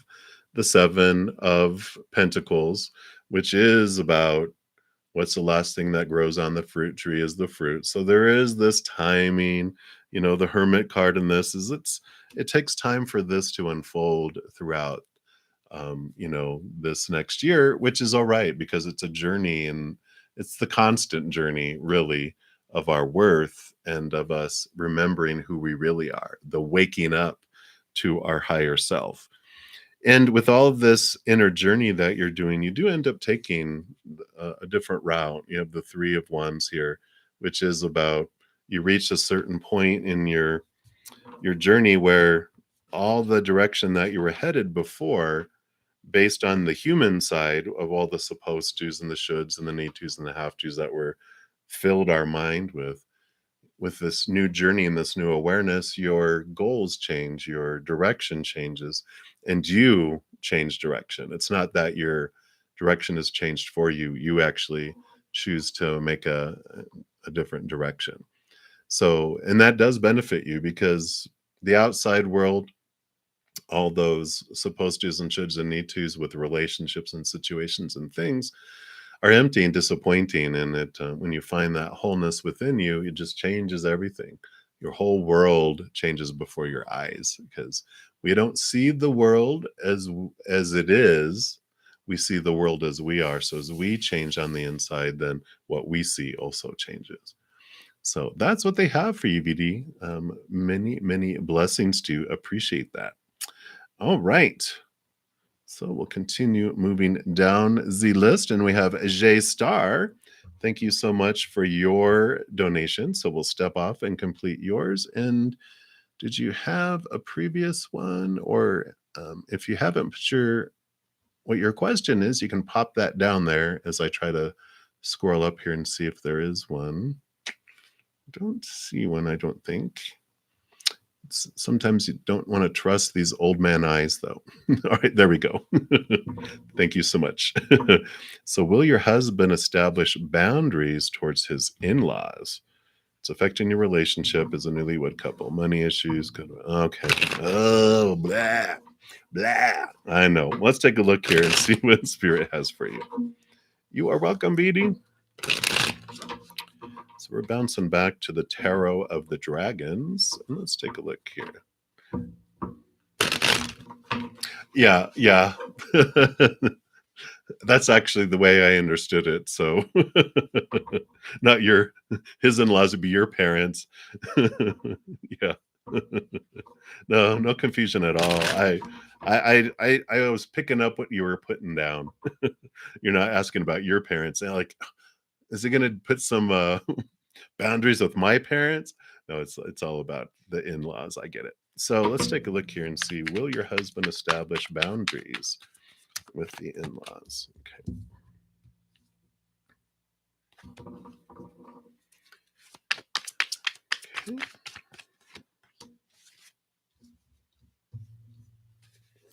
the Seven of Pentacles, which is about what's the last thing that grows on the fruit tree is the fruit. So there is this timing. The hermit card in this is, it takes time for this to unfold throughout, this next year, which is all right, because it's a journey, and it's the constant journey, really, of our worth and of us remembering who we really are, the waking up to our higher self. And with all of this inner journey that you're doing, you do end up taking a different route. You have the Three of Wands here, which is about, you reach a certain point in your journey where all the direction that you were headed before, based on the human side of all the supposed tos and the shoulds and the need tos and the have tos that were filled our mind with this new journey and this new awareness, your goals change, your direction changes, and you change direction. It's not that your direction has changed for you. You actually choose to make a different direction. So, and that does benefit you, because the outside world, all those supposed tos and shoulds and need tos with relationships and situations and things, are empty and disappointing. And when you find that wholeness within you, it just changes everything. Your whole world changes before your eyes, because we don't see the world as it is. We see the world as we are. So as we change on the inside, then what we see also changes. So that's what they have for you, VD. Many, many blessings to you. Appreciate that. All right. So we'll continue moving down the list, and we have J Star. Thank you so much for your donation. So we'll step off and complete yours. And did you have a previous one? Or if you haven't put what your question is, you can pop that down there as I try to scroll up here and see if there is one. Don't see one, I don't think. Sometimes you don't want to trust these old man eyes, though. All right, there we go. Thank you so much. So, will your husband establish boundaries towards his in laws? It's affecting your relationship as a newlywed couple. Money issues. Okay. Oh, blah, blah. I know. Let's take a look here and see what spirit has for you. You are welcome, BD. So we're bouncing back to the Tarot of the Dragons. And let's take a look here. Yeah, yeah. That's actually the way I understood it. So not his in-laws would be your parents. Yeah. No, no confusion at all. I was picking up what you were putting down. You're not asking about your parents. And like, is it gonna put some boundaries with my parents? No, it's all about the in-laws. I get it. So let's take a look here and see, will your husband establish boundaries with the in-laws? Okay. Okay.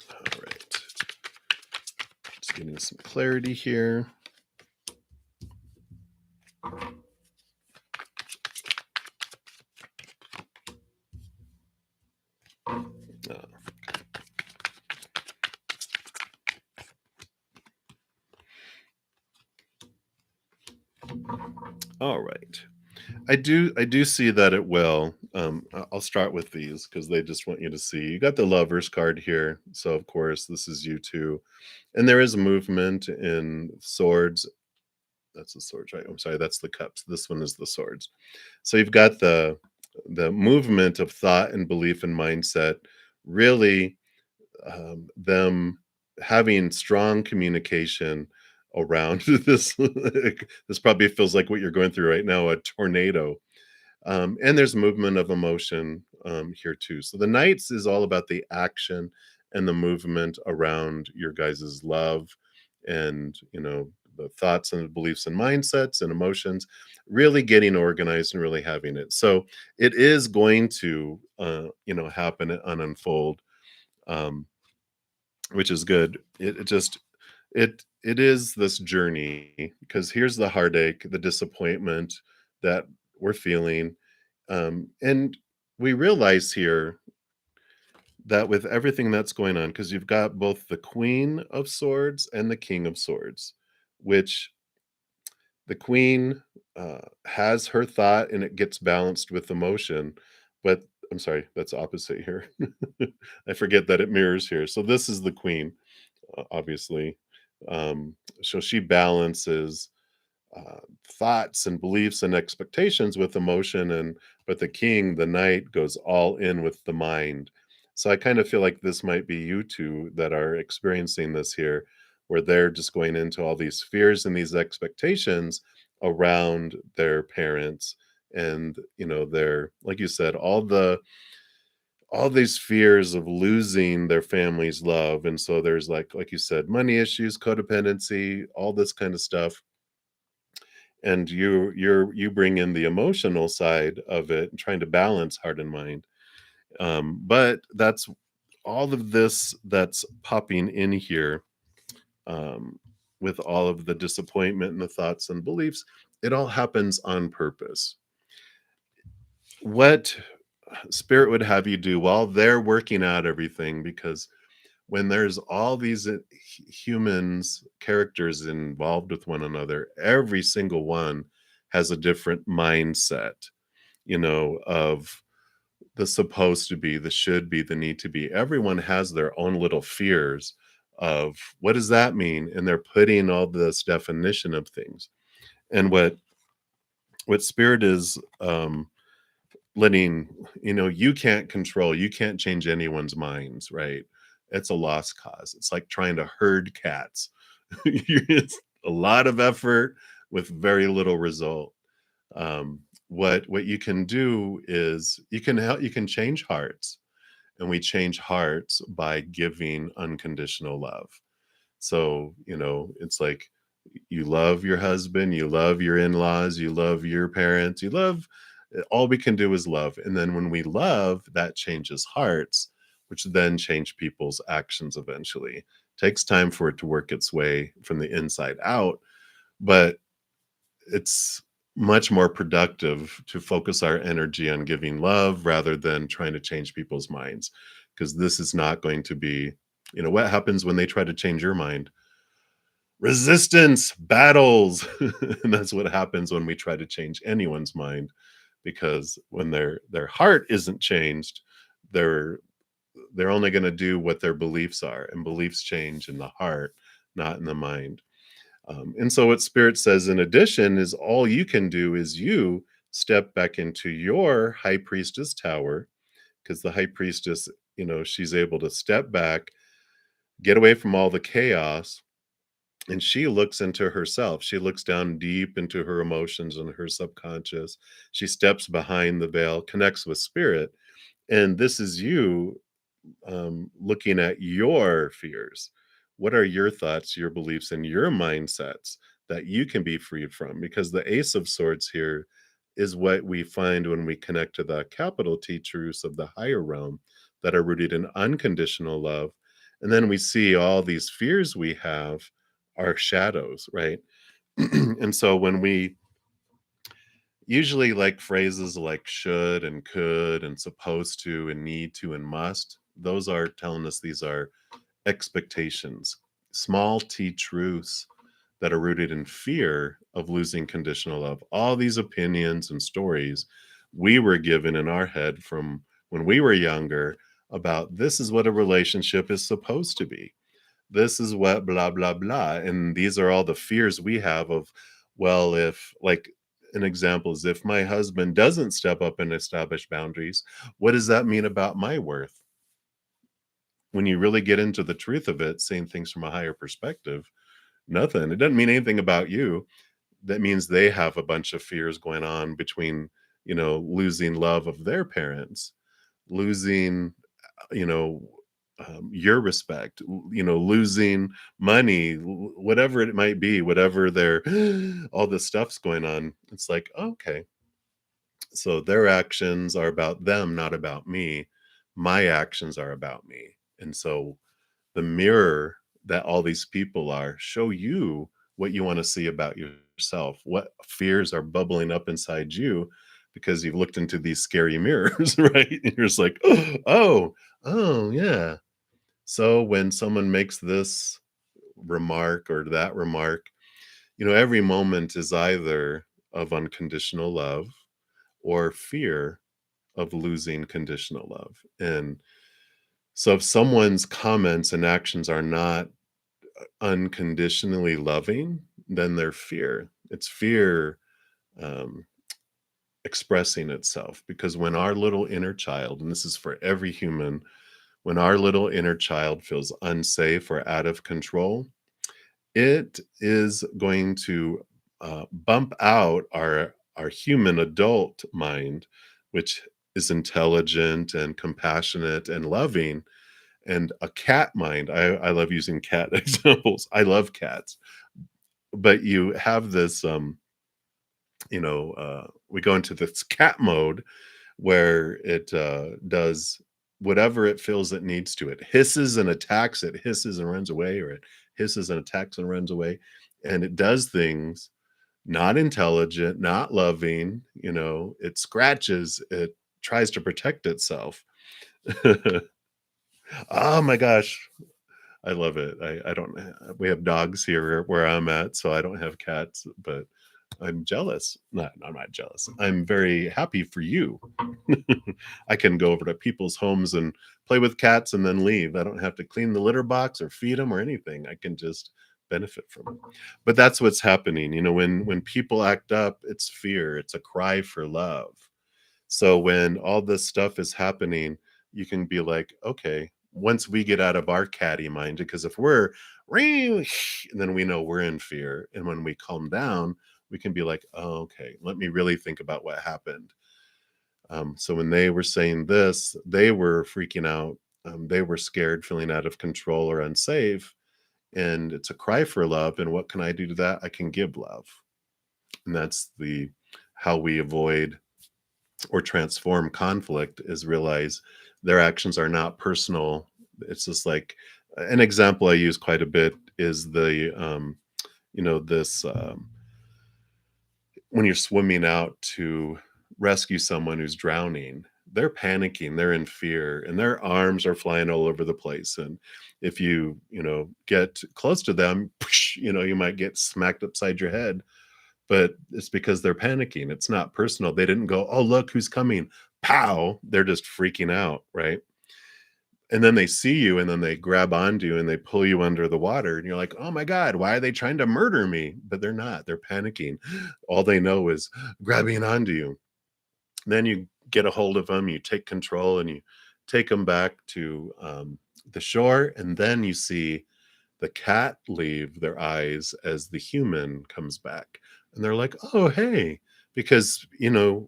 All right. Just getting some clarity here. All right. I do see that it will. I'll start with these because they just want you to see. You got the lovers card here, so of course this is you too, and there is movement in swords. That's the swords, right? I'm sorry, that's the cups. This one is the swords. So you've got the movement of thought and belief and mindset. Really, them having strong communication around this. This probably feels like what you're going through right now, a tornado. And there's movement of emotion here too. So the Knights is all about the action and the movement around your guys' love and, the thoughts and beliefs and mindsets and emotions, really getting organized and really having it. So it is going to, happen and unfold, um, which is good. It just, it is this journey because here's the heartache, the disappointment that we're feeling, and we realize here that with everything that's going on, because you've got both the Queen of Swords and the King of Swords, which the Queen has her thought and it gets balanced with emotion. But I'm sorry, that's opposite here. I forget that it mirrors here. So this is the Queen, obviously. So she balances thoughts and beliefs and expectations with emotion, and but the king, the knight, goes all in with the mind. So I kind of feel like this might be you two that are experiencing this here, where they're just going into all these fears and these expectations around their parents, and they're, like you said, all these fears of losing their family's love. And so there's, like you said, money issues, codependency, all this kind of stuff. And you bring in the emotional side of it and trying to balance heart and mind. But that's all of this that's popping in here, um, with all of the disappointment and the thoughts and beliefs. It all happens on purpose. What spirit would have you do while they're working out everything, because when there's all these humans, characters involved with one another, every single one has a different mindset, of the supposed to be, the should be, the need to be. Everyone has their own little fears of what does that mean? And they're putting all this definition of things. And what spirit is, letting you can't control, you can't change anyone's minds, right? It's a lost cause. It's like trying to herd cats. It's a lot of effort with very little result. What you can do is you can help, you can change hearts, and we change hearts by giving unconditional love. So it's like, you love your husband, you love your in-laws, you love your parents, you love, all we can do is love. And then when we love, that changes hearts, which then change people's actions eventually. Takes time for it to work its way from the inside out, but it's much more productive to focus our energy on giving love rather than trying to change people's minds. Because this is not going to be, what happens when they try to change your mind? Resistance, battles. And that's what happens when we try to change anyone's mind, because when their heart isn't changed, they're they're only going to do what their beliefs are, and beliefs change in the heart, not in the mind. And so, what Spirit says in addition is all you can do is you step back into your high priestess tower, because the high priestess, she's able to step back, get away from all the chaos, and she looks into herself. She looks down deep into her emotions and her subconscious. She steps behind the veil, connects with Spirit. And this is you looking at your fears. What are your thoughts, your beliefs, and your mindsets that you can be freed from? Because the Ace of Swords here is what we find when we connect to the capital T truths of the higher realm that are rooted in unconditional love. And then we see all these fears we have are shadows, right? And so when we usually like phrases like should and could and supposed to and need to and must, those are telling us these are expectations, small t truths that are rooted in fear of losing conditional love. All these opinions and stories we were given in our head from when we were younger about this is what a relationship is supposed to be. This is what blah blah blah. And these are all the fears we have of, well, if like an example is if my husband doesn't step up and establish boundaries, what does that mean about my worth? When you really get into the truth of it, seeing things from a higher perspective, nothing. It doesn't mean anything about you. That means they have a bunch of fears going on between, losing love of their parents, losing, your respect, losing money, whatever it might be, whatever their all this stuff's going on. It's like, okay, so their actions are about them, not about me. My actions are about me. And so the mirror that all these people are show you what you want to see about yourself, what fears are bubbling up inside you because you've looked into these scary mirrors, right? And you're just like, oh, oh, yeah. So when someone makes this remark or that remark, every moment is either of unconditional love or fear of losing conditional love. And so if someone's comments and actions are not unconditionally loving, then they're fear. It's fear um, expressing itself. Because when our little inner child, and this is for every human, when our little inner child feels unsafe or out of control, it is going to bump out our human adult mind, which is intelligent and compassionate and loving, and a cat mind. I love using cat examples. I love cats, but you have this, we go into this cat mode where it does whatever it feels it needs to. It hisses and attacks, it hisses and runs away, or it hisses and attacks and runs away. And it does things not intelligent, not loving, it scratches, it tries to protect itself. Oh my gosh. I love it. I don't we have dogs here where I'm at, so I don't have cats, but I'm jealous. Not I'm not jealous. I'm very happy for you. I can go over to people's homes and play with cats and then leave. I don't have to clean the litter box or feed them or anything. I can just benefit from it. But that's what's happening. When people act up, it's fear. It's a cry for love. So when all this stuff is happening, you can be like, okay, once we get out of our catty mind, because if we're then we know we're in fear. And when we calm down, we can be like, oh, okay, let me really think about what happened. So when they were saying this, they were freaking out. They were scared, feeling out of control or unsafe. And it's a cry for love. And what can I do to that? I can give love. And that's the how we avoid or transform conflict is realize their actions are not personal. It's just like an example I use quite a bit is the this when you're swimming out to rescue someone who's drowning, they're panicking, they're in fear, and their arms are flying all over the place. And if you get close to them, you might get smacked upside your head. But it's because they're panicking. It's not personal. They didn't go, "Oh, look who's coming." Pow. They're just freaking out, right? And then they see you and then they grab onto you and they pull you under the water and you're like, "Oh my god, why are they trying to murder me?" But they're not. They're panicking. All they know is grabbing onto you. Then you get a hold of them, you take control and you take them back to the shore, and then you see the cat leave their eyes as the human comes back. And they're like, "Oh, hey." Because,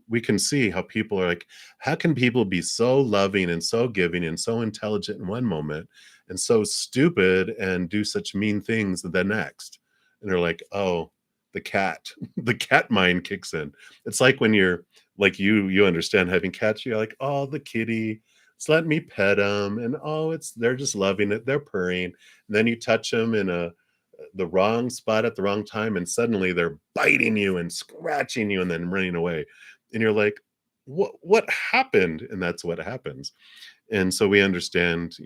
we can see how people are like, how can people be so loving and so giving and so intelligent in one moment and so stupid and do such mean things the next? And they're like, "Oh, the cat, the cat mind kicks in." It's like when you're like you understand having cats, you're like, "Oh, the kitty, just let me pet them." And oh, they're just loving it. They're purring. And then you touch them in the wrong spot at the wrong time, and suddenly they're biting you and scratching you and then running away. And you're like, what happened? And that's what happens. And so we understand,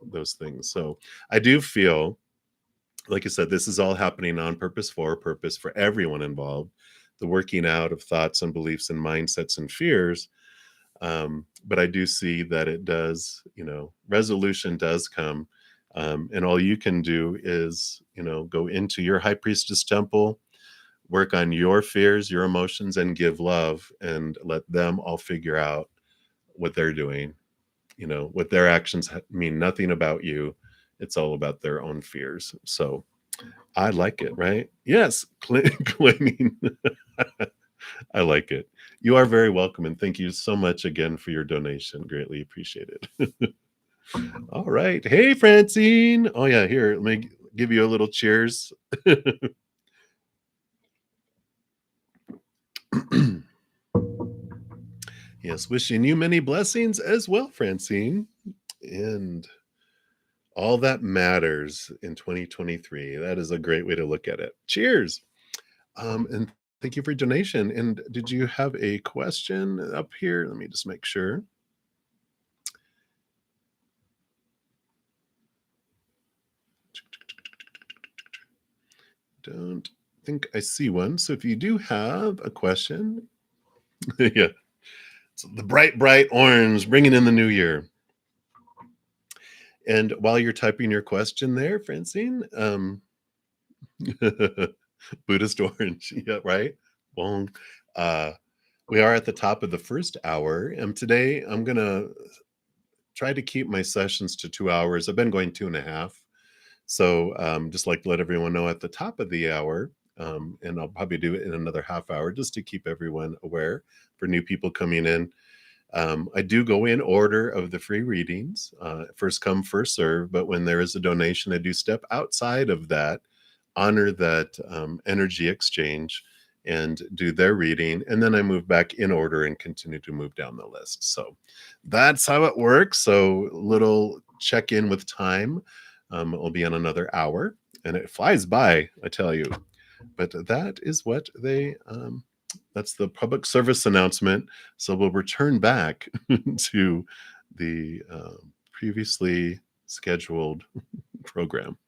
those things. So I do feel, like I said, this is all happening on purpose, for a purpose, for everyone involved. The working out of thoughts and beliefs and mindsets and fears. But I do see that it does, resolution does come. And all you can do is, go into your high priestess temple, work on your fears, your emotions, and give love and let them all figure out what they're doing. What their actions mean nothing about you. It's all about their own fears. So I like it, right? Yes, claiming. I like it. You are very welcome, and thank you so much again for your donation. Greatly appreciate it. All right. Hey, Francine. Oh, yeah. Here, let me give you a little cheers. Yes, wishing you many blessings as well, Francine. And all that matters in 2023. That is a great way to look at it. Cheers. And thank you for your donation. And did you have a question up here? Let me just make sure. Don't think I see one. So if you do have a question, yeah, so the bright, bright orange, bringing in the new year. And while you're typing your question there, Francine, Buddhist orange, yeah, right? Bong. Uh, we are at the top of the first hour, and today I'm gonna try to keep my sessions to 2 hours. I've been going 2.5. So just like to let everyone know at the top of the hour, and I'll probably do it in another half hour just to keep everyone aware for new people coming in. I do go in order of the free readings, first come, first serve. But when there is a donation, I do step outside of that, honor that energy exchange, and do their reading. And then I move back in order and continue to move down the list. So that's how it works. So little check in with time. It will be in another hour, and it flies by, I tell you. But that is what that's the public service announcement. So we'll return back to the previously scheduled program.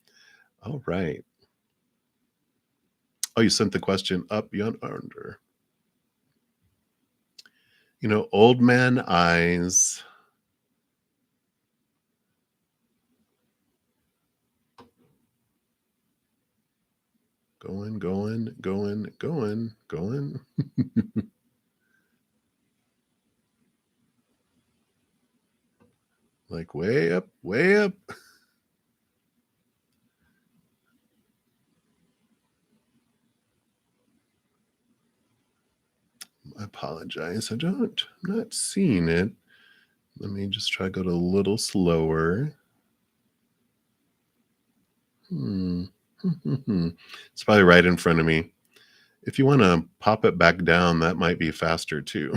All right. Oh, you sent the question up, beyond under. Old man eyes. Going, going, going, going, going. Like way up, way up. I apologize. I'm not seeing it. Let me just try to go a little slower. It's probably right in front of me. If you want to pop it back down, that might be faster too.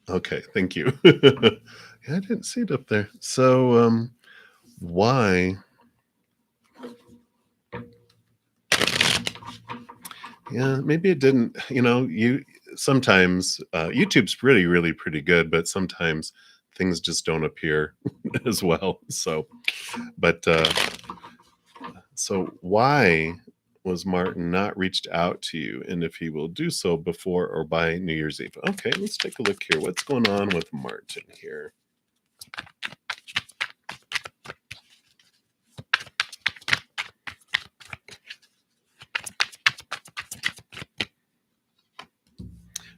Okay, thank you. Yeah, I didn't see it up there. So, why? Yeah, maybe it didn't. You sometimes YouTube's really, really pretty good, but sometimes things just don't appear as well. So why was Martin not reached out to you, and if he will do so before or by New Year's Eve? Okay, let's take a look here. What's going on with Martin here?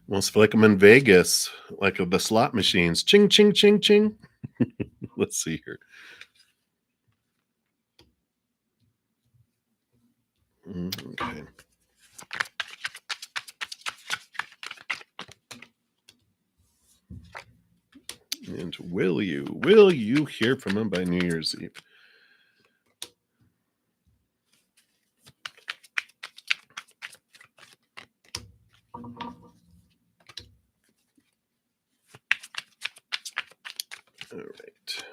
Almost feel like I'm in Vegas, like of the slot machines. Ching, ching, ching, ching. Let's see here. Okay. And will you hear from him by New Year's Eve? All right.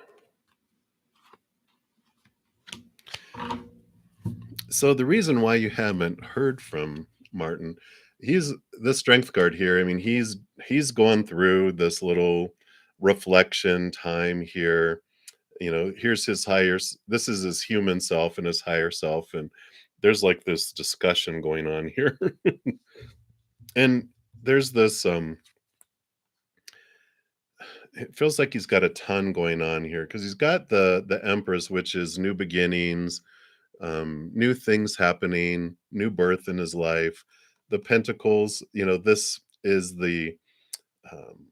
So the reason why you haven't heard from Martin, he's the strength card here. I mean, he's gone through this little reflection time here. Here's his this is his human self and his higher self, and there's like this discussion going on here. And there's this it feels like he's got a ton going on here because he's got the Empress, which is new beginnings, new things happening, new birth in his life. The Pentacles, this is the um,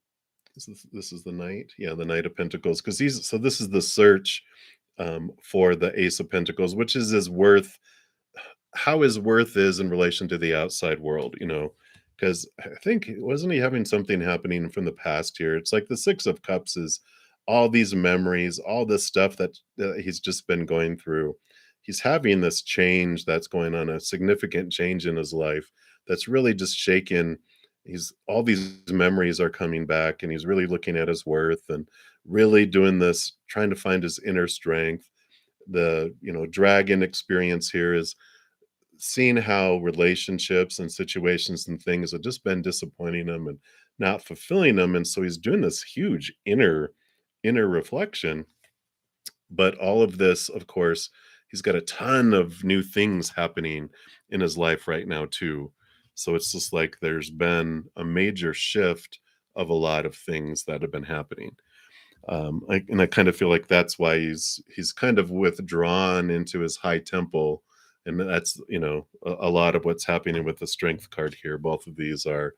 this is the Knight, yeah, the Knight of Pentacles, because this is the search for the Ace of Pentacles, which is his worth, how his worth is in relation to the outside world, because I think wasn't he having something happening from the past here? It's like the Six of Cups is all these memories, all this stuff that he's just been going through. He's having this change that's going on, a significant change in his life that's really just shaken. He's all these memories are coming back, and he's really looking at his worth and really doing this, trying to find his inner strength. The dragon experience here is seeing how relationships and situations and things have just been disappointing him and not fulfilling him, and so he's doing this huge inner reflection. But all of this, of course, he's got a ton of new things happening in his life right now too. So it's just like there's been a major shift of a lot of things that have been happening. And I kind of feel like that's why he's kind of withdrawn into his high temple, and that's a lot of what's happening with the strength card here. Both of these are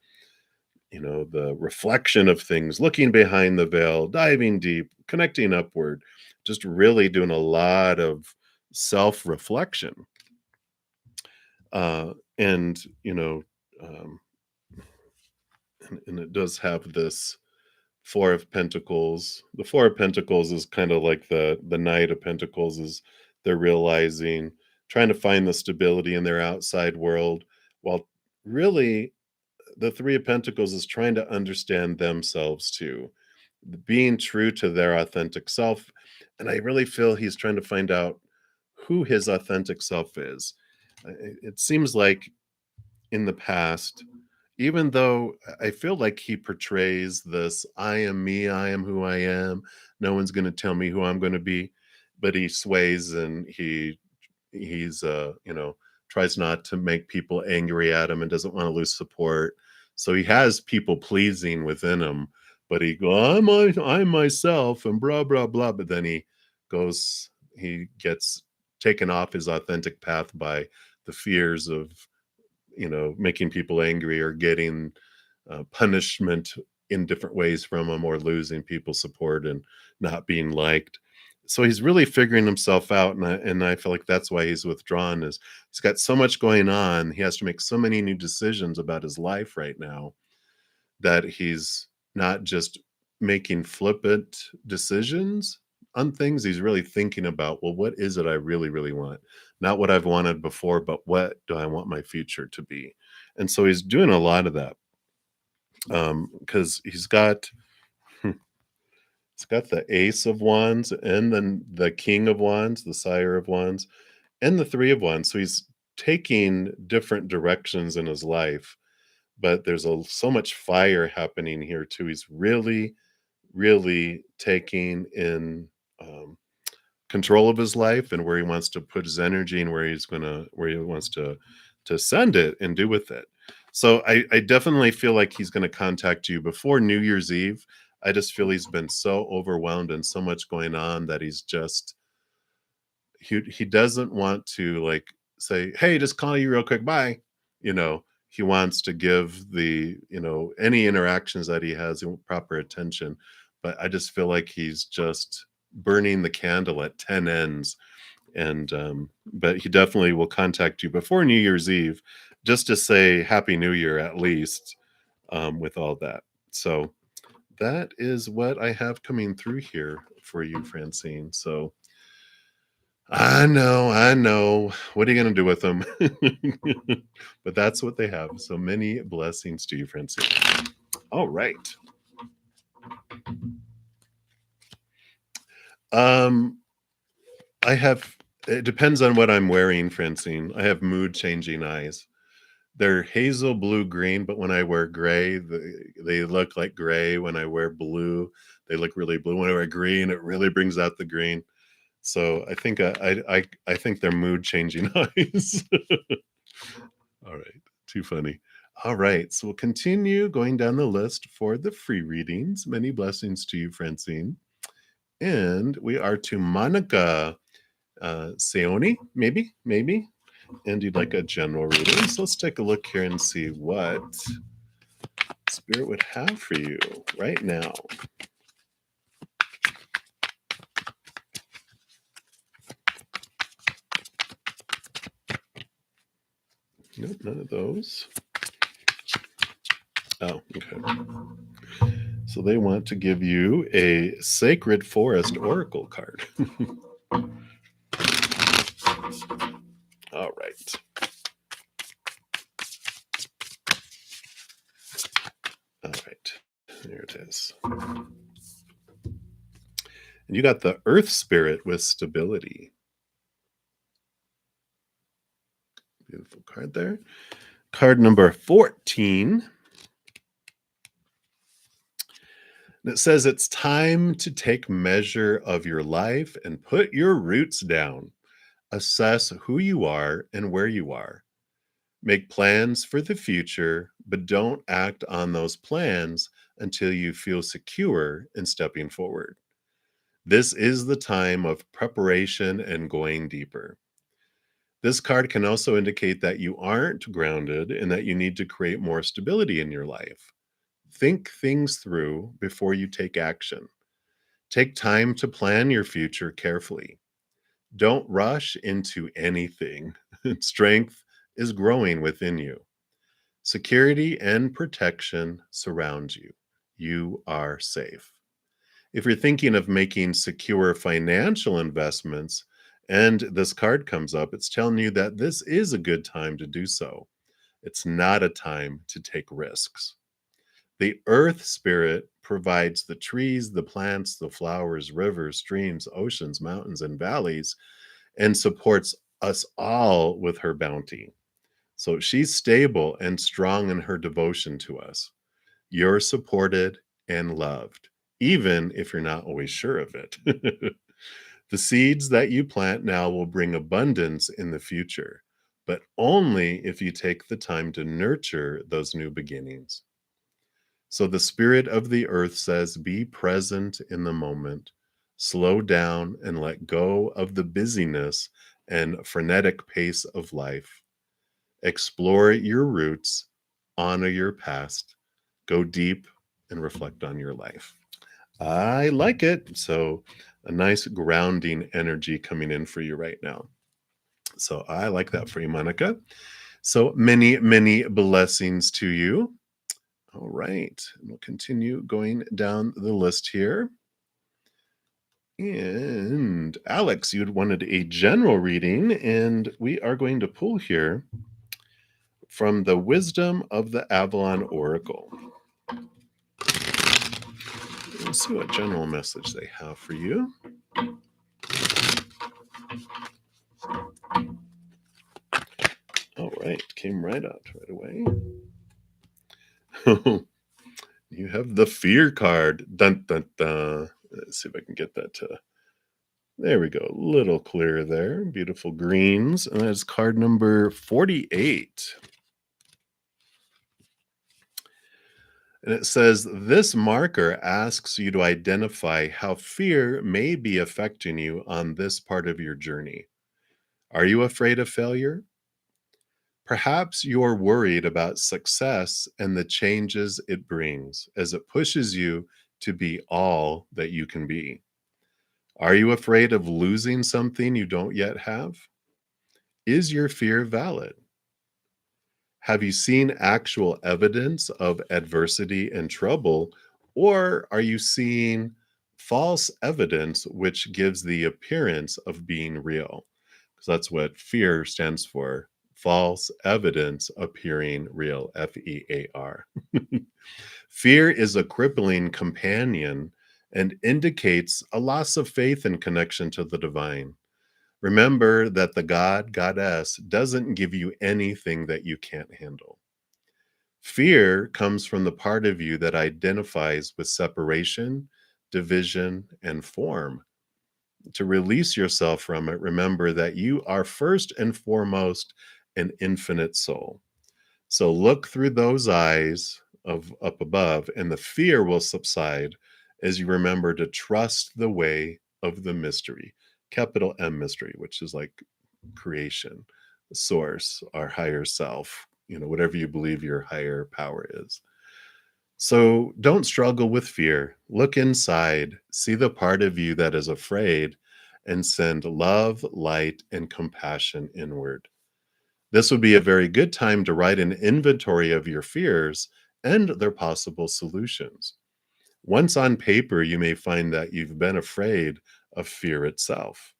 the reflection of things, looking behind the veil, diving deep, connecting upward, just really doing a lot of self reflection. And um, and it does have this Four of Pentacles. The Four of Pentacles is kind of like the Knight of Pentacles, is they're realizing, trying to find the stability in their outside world, while really the Three of Pentacles is trying to understand themselves too, being true to their authentic self. And I really feel he's trying to find out who his authentic self is. It seems like in the past, even though I feel like he portrays this, I am me, I am who I am, no one's going to tell me who I'm going to be, but he sways and he's tries not to make people angry at him and doesn't want to lose support. So he has people pleasing within him, but he go, I'm myself and blah blah blah. But then he gets taken off his authentic path by the fears of making people angry or getting punishment in different ways from him, or losing people's support and not being liked. So he's really figuring himself out, and I feel like that's why he's withdrawn. Is he's got so much going on. He has to make so many new decisions about his life right now that he's not just making flippant decisions on things. He's really thinking about, well, what is it I really, really want? Not what I've wanted before, but what do I want my future to be? And so he's doing a lot of that because he's got It's got the Ace of Wands and then the King of Wands, the Sire of Wands, and the Three of Wands. So he's taking different directions in his life, but there's so much fire happening here too. He's really, really taking in control of his life and where he wants to put his energy and where he wants to send it and do with it. So I definitely feel like he's going to contact you before New Year's Eve. I just feel he's been so overwhelmed and so much going on that he doesn't want to like say, "Hey, just call you real quick, bye." You know, he wants to give any interactions that he has proper attention. But I just feel like he's just burning the candle at 10 ends. And but he definitely will contact you before New Year's Eve just to say Happy New Year at least, with all that. So that is what I have coming through here for you, Francine. So I know, I know. What are you going to do with them? But that's what they have. So many blessings to you, Francine. All right. It depends on what I'm wearing, Francine. I have mood changing eyes. They're hazel blue green, but when I wear gray, they look like gray. When I wear blue, they look really blue. When I wear green, it really brings out the green. So I think I think they're mood changing eyes. All right, too funny. All right, so we'll continue going down the list for the free readings. Many blessings to you, Francine. And we are to Monica Seoni, maybe, and you'd like a general reading. So let's take a look here and see what Spirit would have for you right now. Nope, none of those. Oh, okay. So they want to give you a Sacred Forest Oracle card. All right. All right. There it is. And you got the Earth Spirit with Stability. Beautiful card there. Card number 14. And it says it's time to take measure of your life and put your roots down. Assess who you are and where you are. Make plans for the future, but don't act on those plans until you feel secure in stepping forward. This is the time of preparation and going deeper. This card can also indicate that you aren't grounded and that you need to create more stability in your life. Think things through before you take action. Take time to plan your future carefully. Don't rush into anything. Strength is growing within you. Security and protection surround you. You are safe. If you're thinking of making secure financial investments and this card comes up, it's telling you that this is a good time to do so. It's not a time to take risks. The Earth Spirit provides the trees, the plants, the flowers, rivers, streams, oceans, mountains, and valleys, and supports us all with her bounty. So she's stable and strong in her devotion to us. You're supported and loved, even if you're not always sure of it. The seeds that you plant now will bring abundance in the future, but only if you take the time to nurture those new beginnings. So the Spirit of the Earth says, be present in the moment, slow down and let go of the busyness and frenetic pace of life. Explore your roots, honor your past, go deep, and reflect on your life. I like it. So a nice grounding energy coming in for you right now. So I like that for you, Monica. So many, many blessings to you. All right. We'll continue going down the list here. And Alex, you had wanted a general reading, and we are going to pull here from the Wisdom of the Avalon Oracle. Let's see what general message they have for you. All right, came right out right away. You have the fear card. Dun dun dun. Let's see if I can get that to. There we go. A little clearer there. Beautiful greens. And that's card number 48. And it says this marker asks you to identify how fear may be affecting you on this part of your journey. Are you afraid of failure? Perhaps you're worried about success and the changes it brings as it pushes you to be all that you can be. Are you afraid of losing something you don't yet have? Is your fear valid? Have you seen actual evidence of adversity and trouble, or are you seeing false evidence which gives the appearance of being real? Because that's what fear stands for, false evidence appearing real, FEAR. Fear is a crippling companion and indicates a loss of faith and connection to the divine. Remember that the God, goddess, doesn't give you anything that you can't handle. Fear comes from the part of you that identifies with separation, division, and form. To release yourself from it, remember that you are first and foremost an infinite soul. So look through those eyes of up above, and the fear will subside as you remember to trust the way of the mystery, capital M mystery, which is like creation, source, our higher self, whatever you believe your higher power is. So don't struggle with fear. Look inside, see the part of you that is afraid, and send love, light, and compassion inward. This would be a very good time to write an inventory of your fears and their possible solutions. Once on paper, you may find that you've been afraid of fear itself.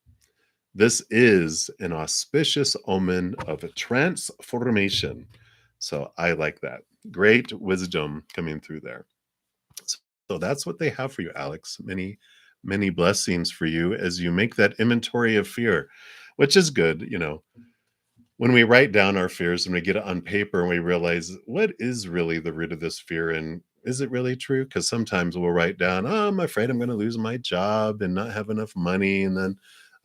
This is an auspicious omen of a transformation. So I like that. Great wisdom coming through there. So that's what they have for you, Alex. Many, many blessings for you as you make that inventory of fear, which is good. When we write down our fears and we get it on paper and we realize what is really the root of this fear and is it really true? Because sometimes we'll write down, oh, I'm afraid I'm going to lose my job and not have enough money. And then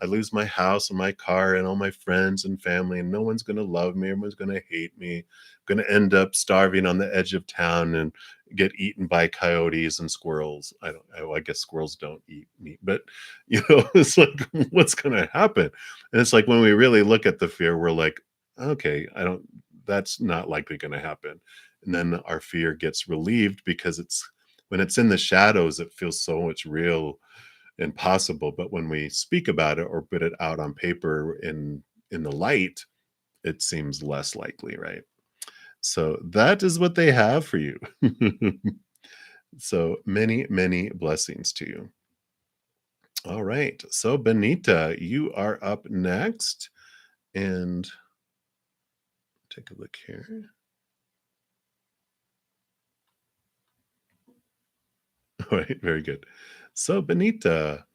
I lose my house and my car and all my friends and family, and no one's going to love me. Everyone's going to hate me. I'm going to end up starving on the edge of town and get eaten by coyotes and squirrels. I guess squirrels don't eat meat, but it's like, what's going to happen? And it's like when we really look at the fear, we're like, okay, that's not likely going to happen. And then our fear gets relieved because when it's in the shadows, it feels so much real and possible. But when we speak about it or put it out on paper in the light, it seems less likely, right? So that is what they have for you. So many, many blessings to you. All right. So Benita, you are up next. And take a look here. All right, very good. So, Benita,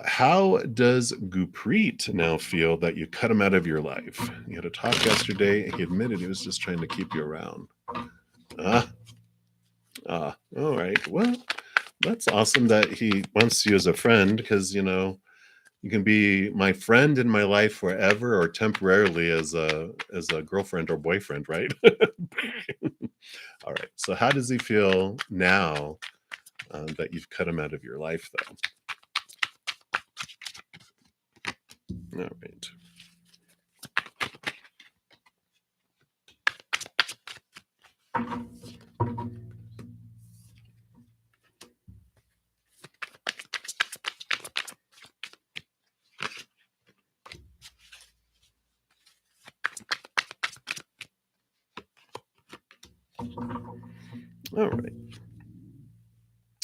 how does Guppreet now feel that you cut him out of your life? You had a talk yesterday, and he admitted he was just trying to keep you around. Ah, all right. Well, that's awesome that he wants you as a friend because, you can be my friend in my life forever or temporarily as a girlfriend or boyfriend, right? All right. So, how does he feel now that you've cut him out of your life, though? All right. All right.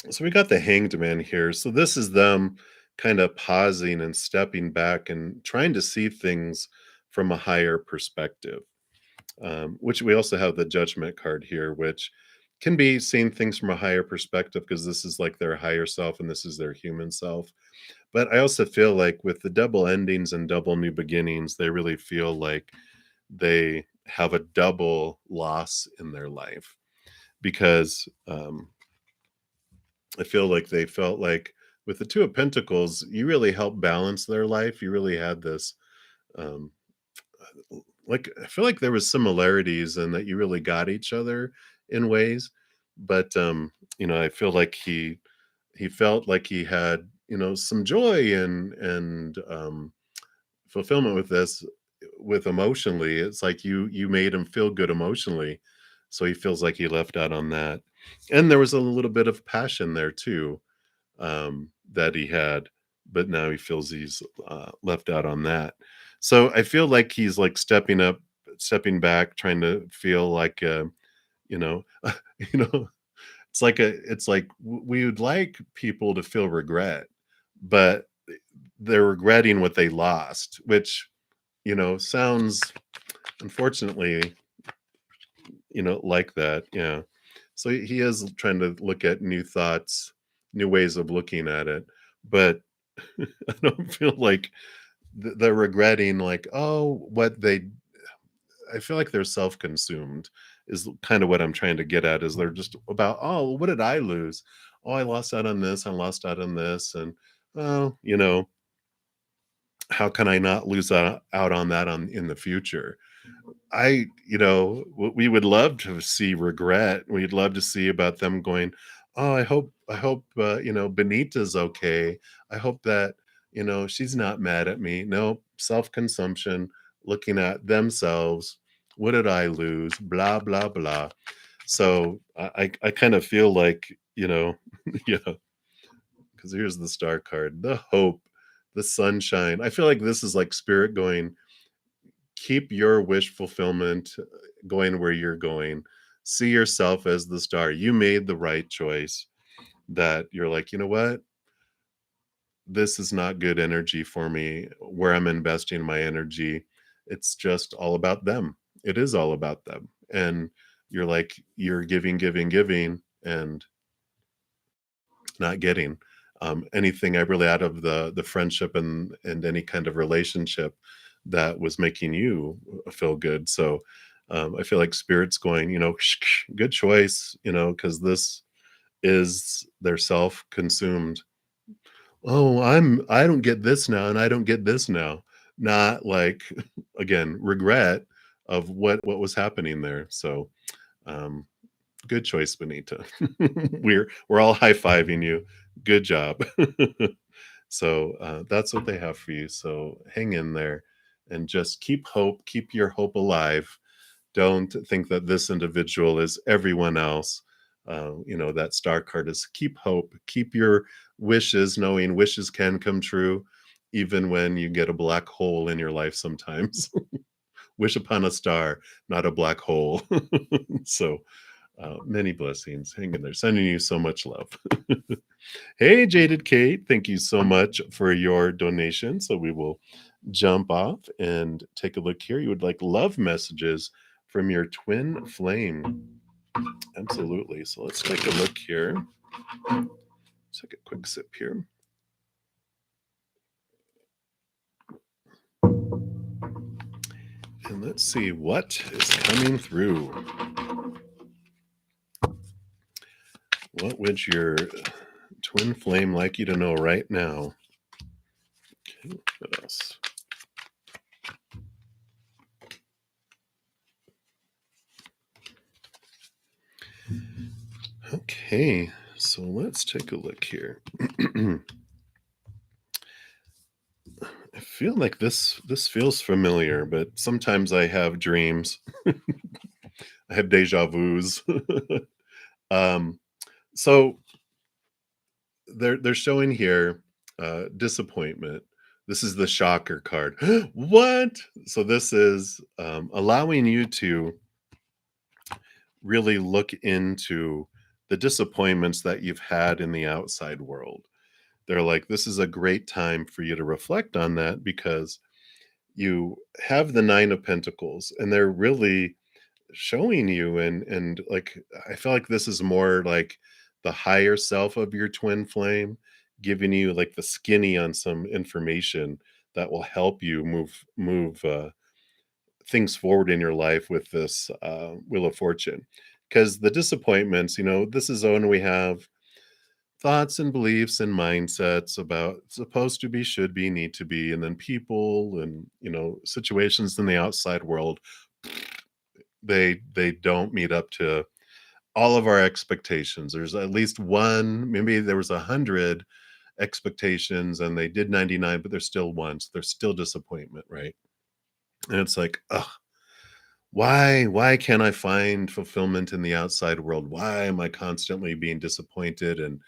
So we got the Hanged Man here. So this is them kind of pausing and stepping back and trying to see things from a higher perspective. Which we also have the Judgment card here, which can be seeing things from a higher perspective because this is like their higher self and this is their human self. But I also feel like with the double endings and double new beginnings, they really feel like they have a double loss in their life because I feel like they felt like with the Two of Pentacles, you really helped balance their life. You really had this, um, like, I feel like there was similarities and that you really got each other in ways. But, I feel like he felt like he had, some joy and fulfillment with this with emotionally. It's like you made him feel good emotionally, so he feels like he left out on that. And there was a little bit of passion there too, that he had, but now he feels he's left out on that. So I feel like he's like stepping up, stepping back, trying to feel like you know you know it's like we would like people to feel regret, but they're regretting what they lost, which sounds, unfortunately, like that. Yeah. So he is trying to look at new thoughts, new ways of looking at it. But I don't feel like they're regretting, like, oh, what they, I feel like they're self consumed, is kind of what I'm trying to get at. Is they're just about, oh, what did I lose? Oh, I lost out on this. I lost out on this. And, oh, how can I not lose out on that in the future? We would love to see regret. We'd love to see about them going, "Oh, I hope, Benita's okay. I hope that, she's not mad at me." No, self-consumption, looking at themselves. What did I lose? Blah, blah, blah. So I kind of feel like, yeah, because here's the star card, the hope, the sunshine. I feel like this is like spirit going, keep your wish fulfillment going where you're going. See yourself as the star. You made the right choice, that you're like, you know what? This is not good energy for me where I'm investing my energy. It's just all about them. It is all about them. And you're like, you're giving, giving, giving, and not getting anything I really out of the friendship and any kind of relationship that was making you feel good. So I feel like spirit's going, good choice, because this is their self-consumed. Oh, I don't get this now, and I don't get this now. Not like again regret of what was happening there. So um, good choice, Benita. We're all high-fiving you. Good job. So, that's what they have for you, so hang in there and just keep hope, keep your hope alive. Don't think that this individual is everyone else. That star card is keep hope, keep your wishes, knowing wishes can come true even when you get a black hole in your life sometimes. Wish upon a star, not a black hole. So, many blessings. Hang in there. Sending you so much love. Hey, Jaded Kate, thank you so much for your donation. So we will jump off and take a look here. You would like love messages from your twin flame. Absolutely. So let's take a look here. Take a quick sip here. And let's see what is coming through. What would your twin flame like you to know right now? Okay, what else? Okay, so let's take a look here. I feel like this feels familiar, but sometimes I have dreams. I have deja vus. um, so they're showing here disappointment. This is the shocker card. What? So this is allowing you to really look into the disappointments that you've had in the outside world. They're like, this is a great time for you to reflect on that because you have the Nine of Pentacles, and they're really showing you, and like I feel like this is more like the higher self of your twin flame giving you like the skinny on some information that will help you move things forward in your life with this wheel of fortune. Because the disappointments, this is when we have thoughts and beliefs and mindsets about supposed to be, should be, need to be, and then people and situations in the outside world, they don't meet up to all of our expectations. There's at least one, maybe there was 100 expectations and they did 99, but there's still one, so there's still disappointment, right? And it's like, ugh, why can't I find fulfillment in the outside world? Why am I constantly being disappointed and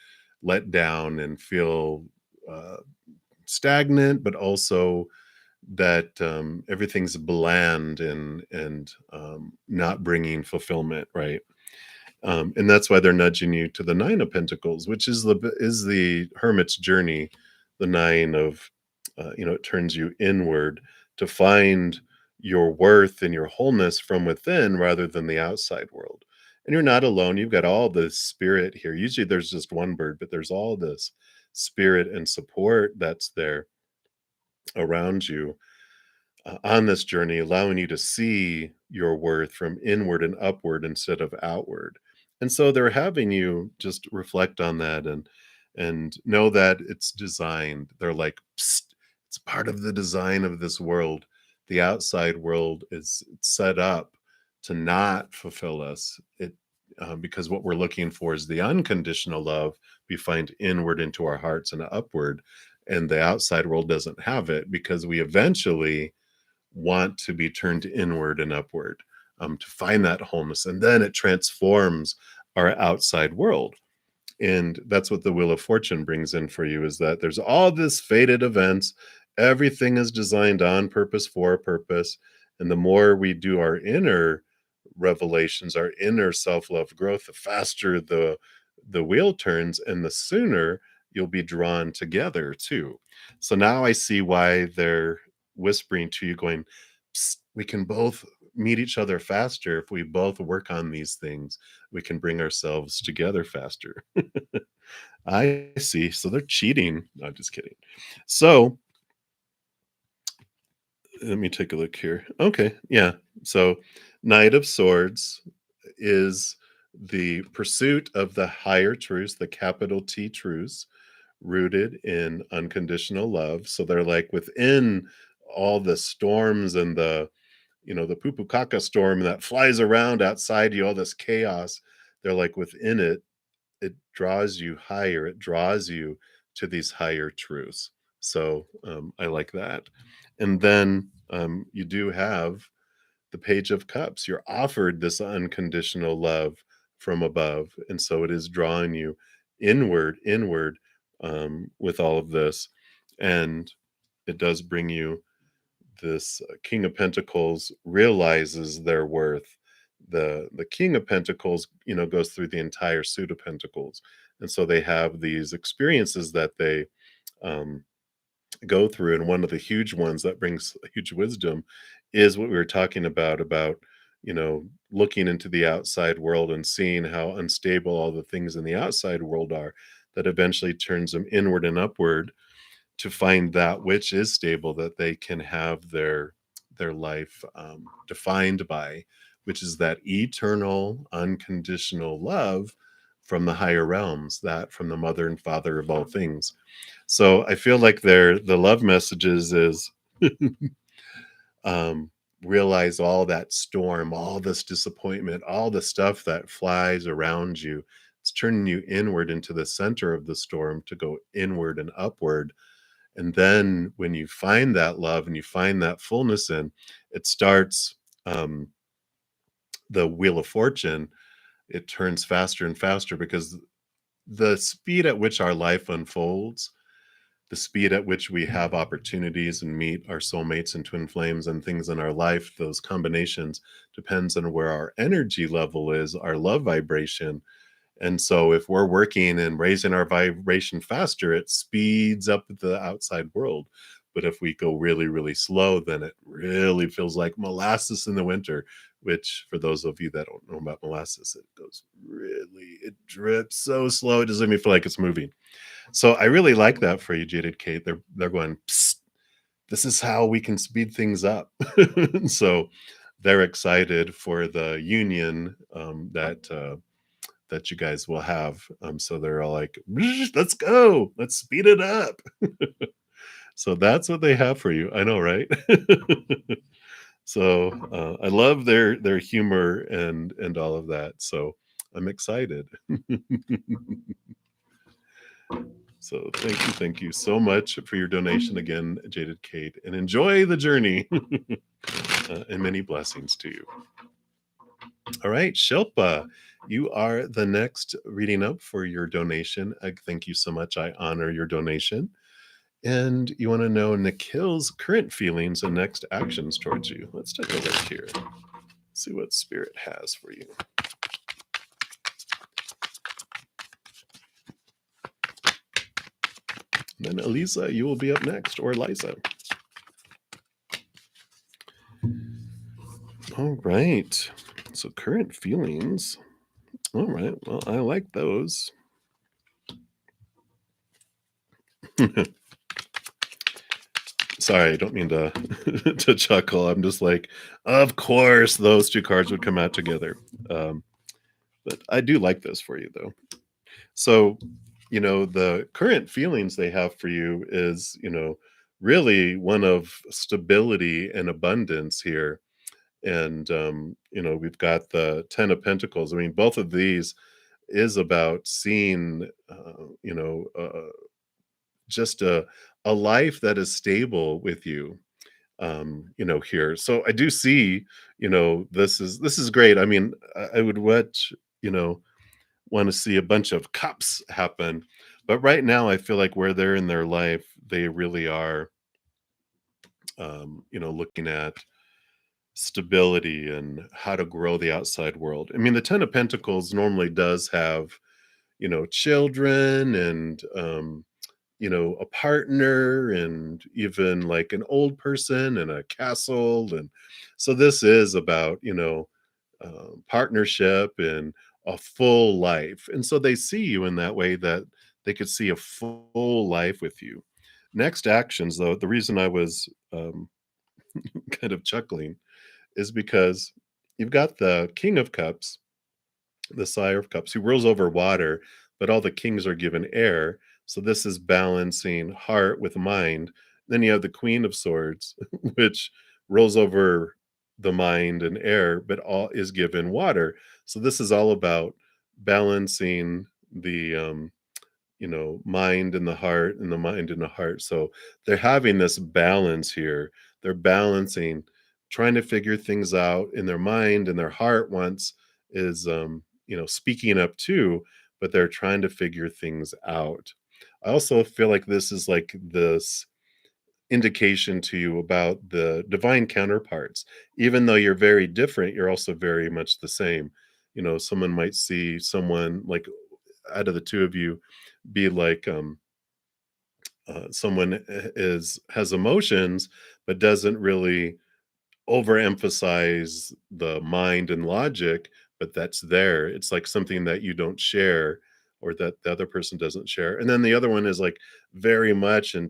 let down and feel uh, stagnant, but also that everything's bland and not bringing fulfillment, right? And that's why they're nudging you to the Nine of Pentacles, which is the hermit's journey. The nine of, it turns you inward to find your worth and your wholeness from within rather than the outside world. And you're not alone. You've got all this spirit here. Usually there's just one bird, but there's all this spirit and support that's there around you on this journey, allowing you to see your worth from inward and upward instead of outward. And so they're having you just reflect on that and know that it's designed. They're like, "Psst, it's part of the design of this world. The outside world is set up to not fulfill us. Because what we're looking for is the unconditional love we find inward into our hearts and upward, and the outside world doesn't have it because we eventually want to be turned inward and upward, to find that wholeness. And then it transforms our outside world. And that's what the Wheel of Fortune brings in for you, is that there's all this fated events. Everything is designed on purpose for a purpose. And the more we do our inner revelations, our inner self-love growth, the faster the wheel turns and the sooner you'll be drawn together too. So now I see why they're whispering to you, going, "Psst, we can both meet each other faster if we both work on these things. We can bring ourselves together faster." I see. So they're cheating. No, just kidding. So let me take a look here. Okay. Yeah. So Knight of Swords is the pursuit of the higher truths, the capital T truths, rooted in unconditional love. So they're like within all the storms and the poo caca storm that flies around outside you, all this chaos. They're like within it, it draws you higher. It draws you to these higher truths. So I like that. And then you do have the Page of Cups. You're offered this unconditional love from above. And so it is drawing you inward with all of this. And it does bring you this King of Pentacles realizes their worth. The King of Pentacles, goes through the entire suit of Pentacles. And so they have these experiences that they um, go through. And one of the huge ones that brings huge wisdom is what we were talking about looking into the outside world and seeing how unstable all the things in the outside world are, that eventually turns them inward and upward to find that which is stable, that they can have their life defined by, which is that eternal unconditional love from the higher realms, that from the mother and father of all things. So I feel like the love messages is um, realize all that storm, all this disappointment, all the stuff that flies around you. It's turning you inward into the center of the storm to go inward and upward. And then when you find that love and you find that fullness in, it starts um, the Wheel of Fortune. It turns faster and faster because the speed at which our life unfolds, the speed at which we have opportunities and meet our soulmates and twin flames and things in our life, those combinations depends on where our energy level is, our love vibration. And so if we're working and raising our vibration faster, it speeds up the outside world. But if we go really, really slow, then it really feels like molasses in the winter, which for those of you that don't know about molasses, it goes really, it drips so slow, it doesn't even feel like it's moving. So I really like that for you, Jaded Kate. They're going, "Psst, this is how we can speed things up." So they're excited for the union that you guys will have. So they're all like, "Let's go, let's speed it up." So that's what they have for you. I know, right? So I love their humor and all of that. So I'm excited. So thank you so much for your donation again, Jaded Kate, and enjoy the journey. And many blessings to you. All right, Shilpa, you are the next reading up for your donation. Thank you so much. I honor your donation. And you want to know Nikhil's current feelings and next actions towards you. Let's take a look here. See what Spirit has for you. And then Elisa, you will be up next, or Liza. All right. So current feelings. All right. Well, I like those. Sorry, I don't mean to to chuckle. I'm just like, of course, those two cards would come out together. Um, but I do like this for you, though. So, the current feelings they have for you is, really one of stability and abundance here. And, we've got the 10 of Pentacles. I mean, both of these is about seeing, just a life that is stable with you, here. So I do see, this is great. I mean, I would watch, want to see a bunch of cups happen. But right now, I feel like where they're in their life, they really are, looking at stability and how to grow the outside world. I mean, the Ten of Pentacles normally does have, children and, a partner and even like an old person and a castle. And so this is about, partnership and a full life. And so they see you in that way that they could see a full life with you. Next actions, though, the reason I was kind of chuckling is because you've got the King of Cups, the Sire of Cups, who rules over water, but all the kings are given air. So this is balancing heart with mind. Then you have the Queen of Swords, which rolls over the mind and air, but all is given water. So this is all about balancing the mind and the heart and the mind and the heart. So they're having this balance here. They're balancing, trying to figure things out in their mind, and their heart wants is speaking up too, but they're trying to figure things out. I also feel like this is like this indication to you about the divine counterparts. Even though you're very different, you're also very much the same. Someone might see someone like out of the two of you be like someone is has emotions but doesn't really overemphasize the mind and logic, but that's there. It's like something that you don't share or that the other person doesn't share. And then the other one is like very much and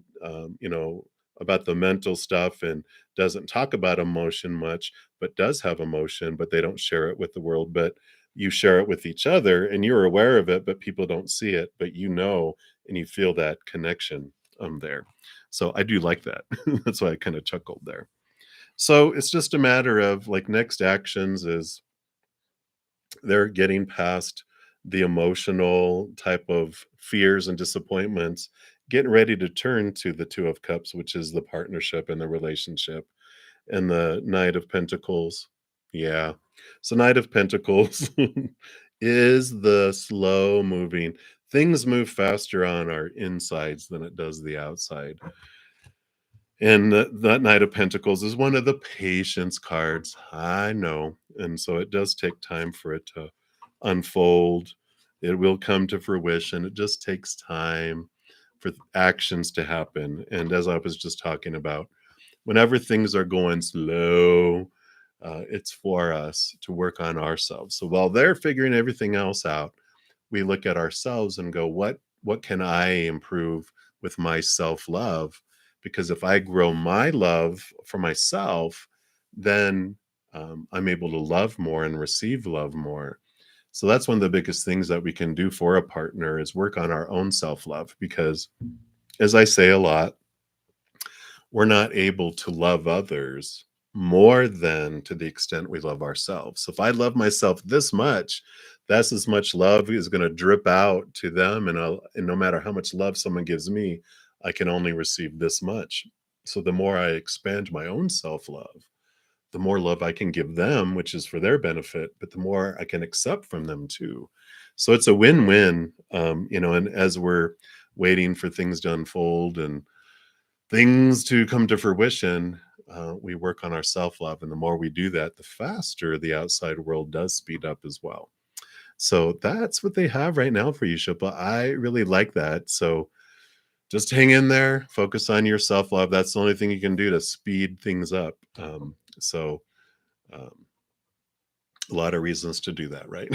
about the mental stuff and doesn't talk about emotion much, but does have emotion, but they don't share it with the world. But you share it with each other and you're aware of it, but people don't see it, but and you feel that connection there. So I do like that. That's why I kind of chuckled there. So it's just a matter of like next actions is they're getting past the emotional type of fears and disappointments, getting ready to turn to the Two of Cups, which is the partnership and the relationship, and the Knight of Pentacles. Yeah. So Knight of Pentacles is the slow moving. Things move faster on our insides than it does the outside. And that Knight of Pentacles is one of the patience cards. I know. And so it does take time for it to unfold. It will come to fruition. It just takes time for actions to happen. And as I was just talking about, whenever things are going slow, it's for us to work on ourselves. So while they're figuring everything else out, we look at ourselves and go, what can I improve with my self-love? Because if I grow my love for myself, then I'm able to love more and receive love more. So that's one of the biggest things that we can do for a partner is work on our own self-love. Because as I say a lot, we're not able to love others more than to the extent we love ourselves. So if I love myself this much, that's as much love is going to drip out to them. And no matter how much love someone gives me, I can only receive this much. So the more I expand my own self love, the more love I can give them, which is for their benefit, but the more I can accept from them too. So it's a win win, and as we're waiting for things to unfold and things to come to fruition, we work on our self love. And the more we do that, the faster the outside world does speed up as well. So that's what they have right now for you, Shilpa. I really like that. So just hang in there, focus on your self love. That's the only thing you can do to speed things up. So, um, a lot of reasons to do that, right?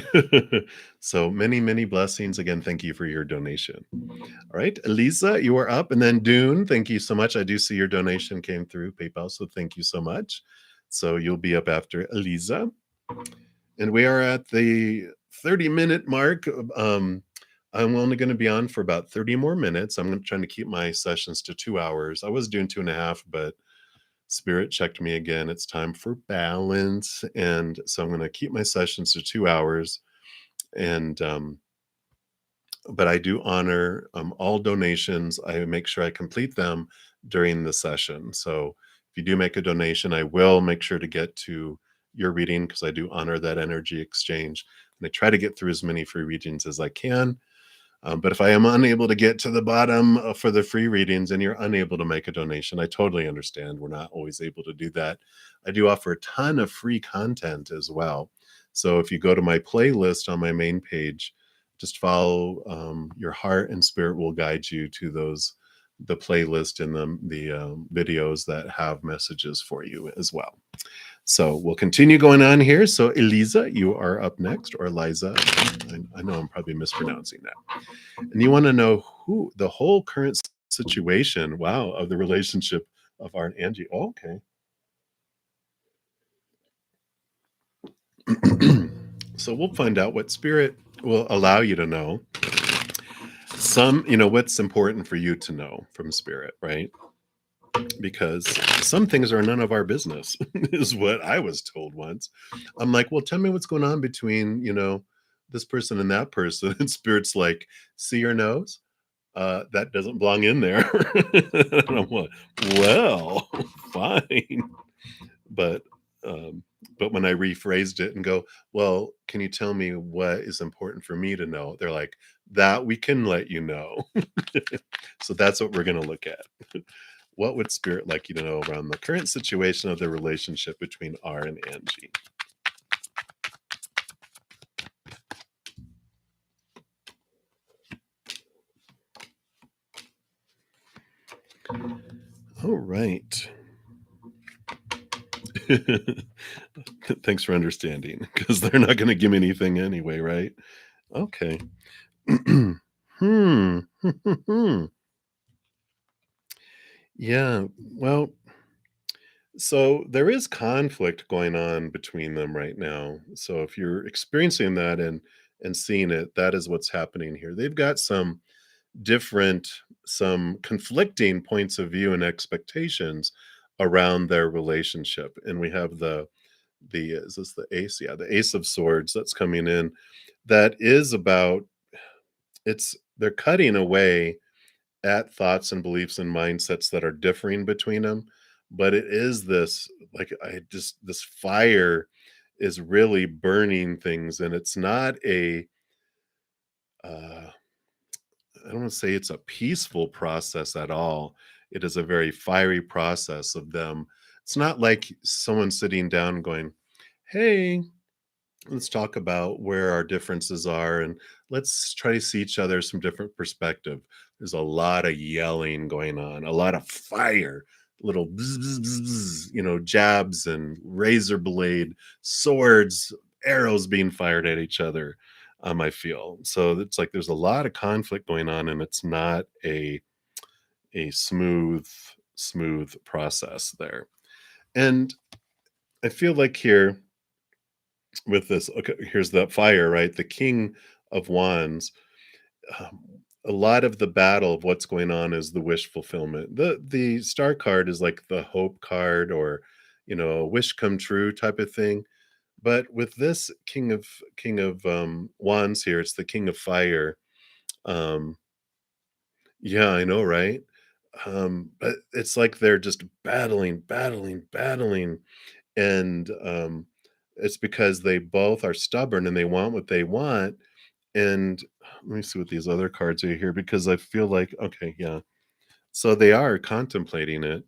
So many, many blessings. Again, thank you for your donation. All right, Elisa, you are up. And then Dune, thank you so much. I do see your donation came through PayPal, so thank you so much. So you'll be up after Elisa. And we are at the 30-minute mark. I'm only going to be on for about 30 more minutes. I'm trying to keep my sessions to 2 hours. I was doing 2.5, but Spirit checked me again. It's time for balance. And so I'm going to keep my sessions to 2 hours. And but I do honor all donations. I make sure I complete them during the session. So if you do make a donation, I will make sure to get to your reading because I do honor that energy exchange. And I try to get through as many free readings as I can. But if I am unable to get to the bottom for the free readings and you're unable to make a donation, I totally understand. We're not always able to do that. I do offer a ton of free content as well. So if you go to my playlist on my main page, just follow your heart and spirit will guide you to the playlist and the videos that have messages for you as well. So we'll continue going on here. So Eliza, you are up next, or Liza. I know I'm probably mispronouncing that. And you want to know who the whole current situation, wow, of the relationship of our Angie. Oh, okay. So we'll find out what spirit will allow you to know. What's important for you to know from spirit, right? Because some things are none of our business, is what I was told once. I'm like, well, tell me what's going on between, this person and that person. And spirit's like, see your nose? That doesn't belong in there. And I'm like, well, fine. But but when I rephrased it and go, well, can you tell me what is important for me to know? They're like, that we can let you know. So that's what we're going to look at. What would spirit like you to know around the current situation of the relationship between R and Angie? All right. Thanks for understanding, because they're not going to give me anything anyway, right? Okay. Hmm. Yeah. Well, so there is conflict going on between them right now. So if you're experiencing that and seeing it, that is what's happening here. They've got different some conflicting points of view and expectations around their relationship. And we have the is this the ace? Yeah, the ace of swords that's coming in. That is about they're cutting away at thoughts and beliefs and mindsets that are differing between them, but it is this, like, this fire is really burning things, and it's not uh I don't want to say it's a peaceful process at all. It is a very fiery process of them. It's not like someone sitting down and going, hey, let's talk about where our differences are and let's try to see each other from different perspective. There's a lot of yelling going on, a lot of fire, little bzz, bzz, bzz, bzz, jabs and razor blade, swords, arrows being fired at each other. I feel so it's like there's a lot of conflict going on, and it's not a smooth process there. And I feel like here with this, okay, here's the fire, right? The King of Wands. um, a lot of the battle of what's going on is the wish fulfillment. The star card is like the hope card, or a wish come true type of thing. But with this king of wands here, it's the king of fire. um yeah, I know, right? But it's like they're just battling, and it's because they both are stubborn and they want what they want. And let me see what these other cards are here, because I feel like, okay, yeah. So they are contemplating it,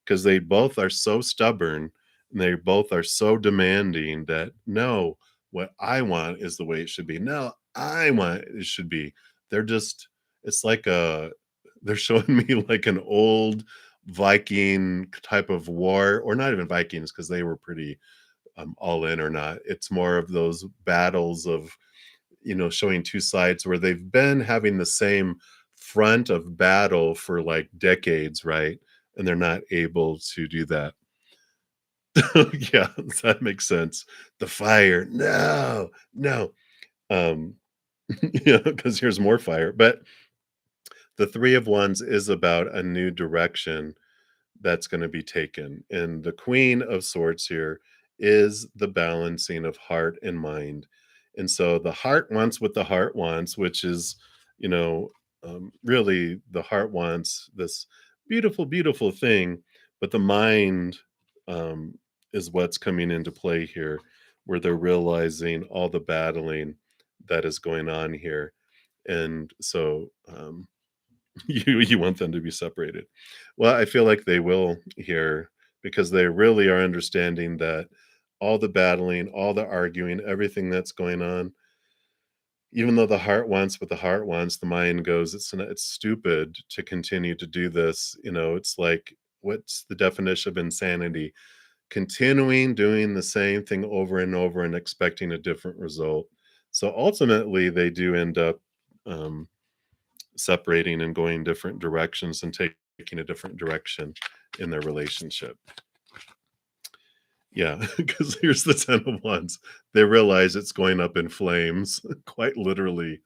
because they both are so stubborn and they both are so demanding that, no, what I want is the way it should be. No, I want it should be. They're just, it's like they're showing me like an old Viking type of war, or not even Vikings, because they were pretty all in or not. It's more of those battles of, showing two sides where they've been having the same front of battle for like decades, right? And they're not able to do that. Yeah, that makes sense. The fire. No, no. Um, yeah, because here's more fire. But the Three of Wands is about a new direction that's going to be taken. And the Queen of Swords here is the balancing of heart and mind. And so the heart wants what the heart wants, which is, you know, really the heart wants this beautiful, beautiful thing. But the mind um, is what's coming into play here, where they're realizing all the battling that is going on here. And so, you want them to be separated. Well, I feel like they will here, because they really are understanding that all the battling, all the arguing, everything that's going on, even though the heart wants what the heart wants, the mind goes, it's stupid to continue to do this. It's like, what's the definition of insanity? Continuing doing the same thing over and over and expecting a different result. So ultimately, they do end up um, separating and going different directions and taking a different direction in their relationship. Yeah, because here's the 10 of Wands. They realize it's going up in flames, quite literally.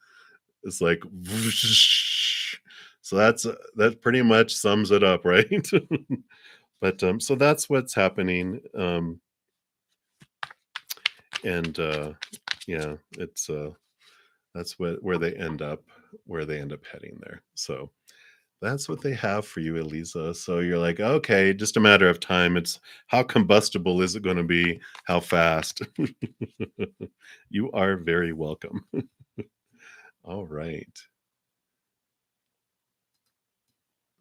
It's like, whoosh. So that pretty much sums it up, right? But so that's what's happening. And yeah, it's that's where they end up, heading there. So that's what they have for you, Elisa. So you're like, okay, just a matter of time. It's how combustible is it going to be? How fast? You are very welcome. All right.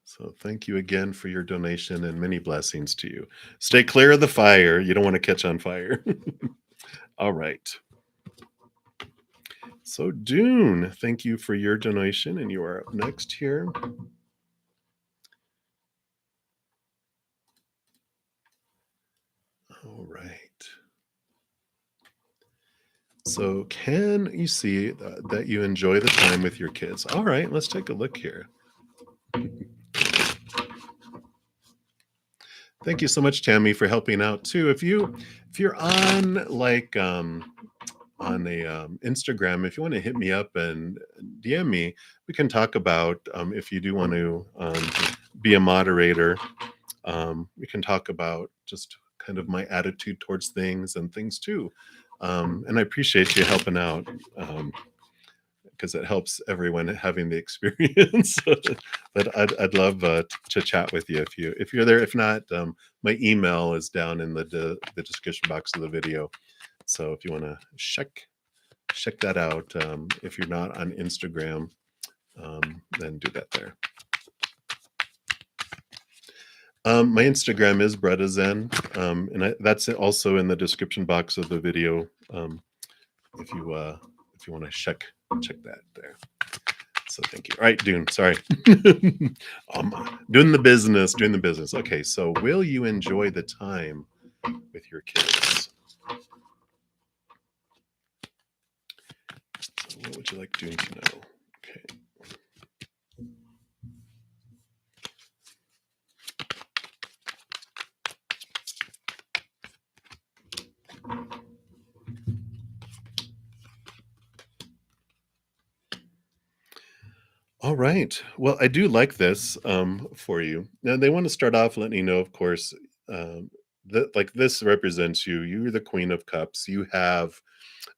So thank you again for your donation, and many blessings to you. Stay clear of the fire. You don't want to catch on fire. All right. So Dune, thank you for your donation, and you are up next here. All right. So, can you see that you enjoy the time with your kids? All right, let's take a look here. Thank you so much, Tammy, for helping out too. If you're on like on a Instagram, if you want to hit me up and DM me, we can talk about if you do want to be a moderator. We can talk about just kind of my attitude towards things and things too. And I appreciate you helping out, because it helps everyone having the experience. But I'd love to chat with you if you're there. If not, my email is down in the description box of the video. So if you want to check that out, if you're not on Instagram, then do that there. My Instagram is Bretta Zen, and that's also in the description box of the video. If you want to check that there. So thank you. All right, Dune. Sorry. Doing the business, doing the business. Okay, so will you enjoy the time with your kids? So what would you like Dune to know? Okay. All right. Well, I do like this for you. Now, they want to start off letting you know, of course, that like this represents you. You're the Queen of Cups. You have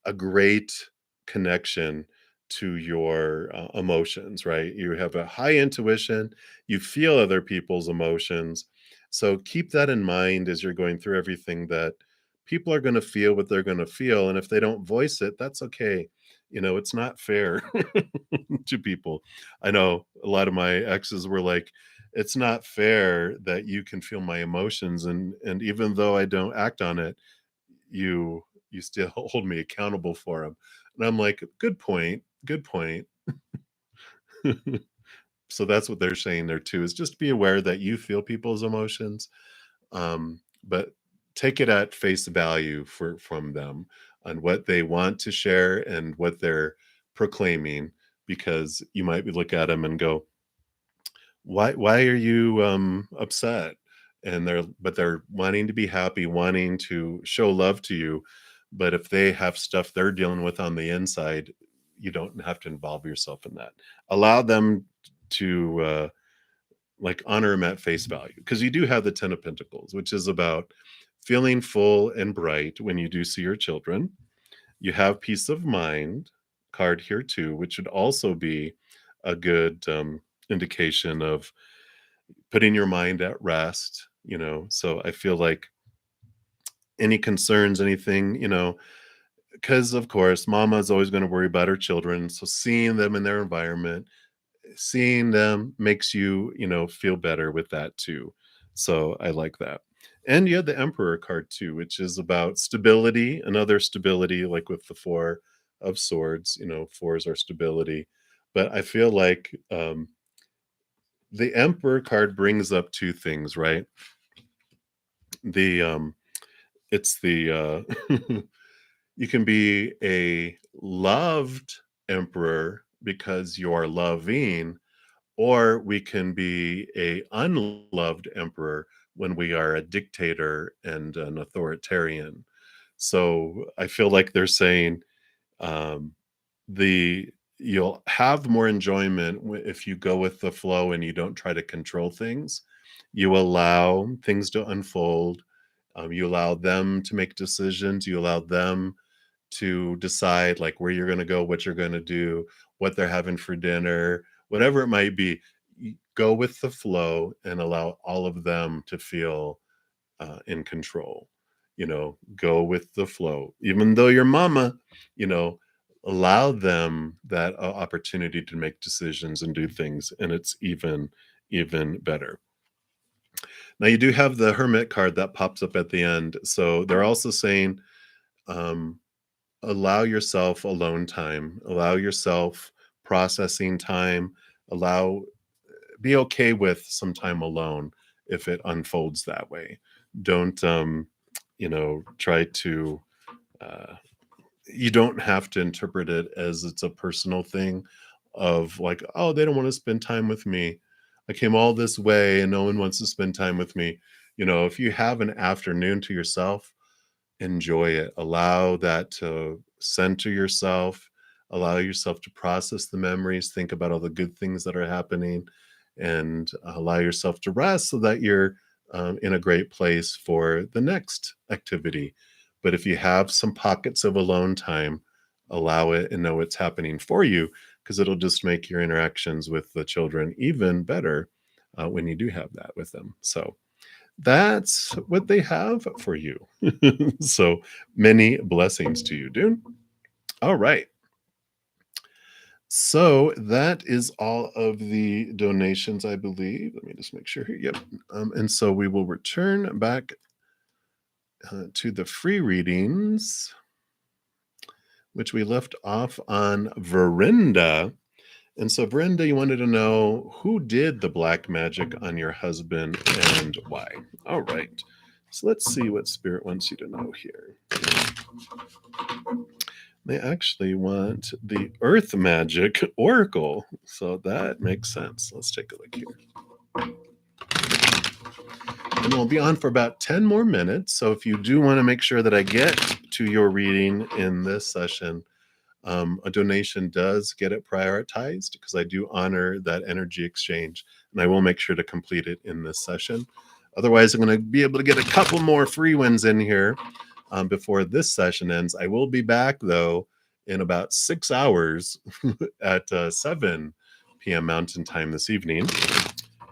a great connection to your emotions, right? You have a high intuition. You feel other people's emotions. So keep that in mind as you're going through everything that people are going to feel what they're going to feel. And if they don't voice it, that's okay. It's not fair to people. I know a lot of my exes were like, it's not fair that you can feel my emotions, and even though I don't act on it, you you still hold me accountable for them. And I'm like, good point, good point. So that's what they're saying there too, is just be aware that you feel people's emotions, but take it at face value from them on what they want to share and what they're proclaiming, because you might be look at them and go, why are you upset? And they're wanting to be happy, wanting to show love to you. But if they have stuff they're dealing with on the inside, you don't have to involve yourself in that. Allow them to like honor them at face value, because you do have the 10 of Pentacles, which is about feeling full and bright when you do see your children. You have peace of mind card here too, which would also be a good indication of putting your mind at rest. So I feel like any concerns, anything, because of course mama is always going to worry about her children, so seeing them in their environment, seeing them makes you feel better with that too. So I like that. And you have the Emperor card too, which is about stability, another stability, like with the Four of Swords. Fours are stability. But I feel like the Emperor card brings up two things, right? The it's the you can be a loved emperor because you are loving, or we can be a unloved emperor when we are a dictator and an authoritarian. So I feel like they're saying um, the you'll have more enjoyment if you go with the flow and you don't try to control things. You allow things to unfold. You allow them to make decisions. You allow them to decide like where you're going to go, what you're going to do, what they're having for dinner, whatever it might be. Go with the flow and allow all of them to feel in control. Go with the flow. Even though your mama, you know, allow them that opportunity to make decisions and do things, and it's even better. Now you do have the Hermit card that pops up at the end, so they're also saying um, allow yourself alone time, allow yourself processing time, allow be okay with some time alone if it unfolds that way. Don't try to uh, you don't have to interpret it as it's a personal thing of like, oh, they don't want to spend time with me. I came all this way and no one wants to spend time with me. If you have an afternoon to yourself, enjoy it. Allow that to center yourself, allow yourself to process the memories, think about all the good things that are happening, and allow yourself to rest so that you're in a great place for the next activity. But if you have some pockets of alone time, allow it and know it's happening for you, because it'll just make your interactions with the children even better when you do have that with them. So that's what they have for you. So many blessings to you, dude. All right. So that is all of the donations, I believe. Let me just make sure here. Yep. And so we will return back to the free readings, which we left off on Verinda. And so, Brenda, you wanted to know who did the black magic on your husband and why. All right. So let's see what Spirit wants you to know here. They actually want the Earth Magic Oracle. So that makes sense. Let's take a look here. And we'll be on for about 10 more minutes. So if you do want to make sure that I get to your reading in this session, a donation does get it prioritized because I do honor that energy exchange, and I will make sure to complete it in this session. Otherwise, I'm going to be able to get a couple more free ones in here before this session ends. I will be back, though, in about 6 hours at 7 p.m. Mountain Time this evening.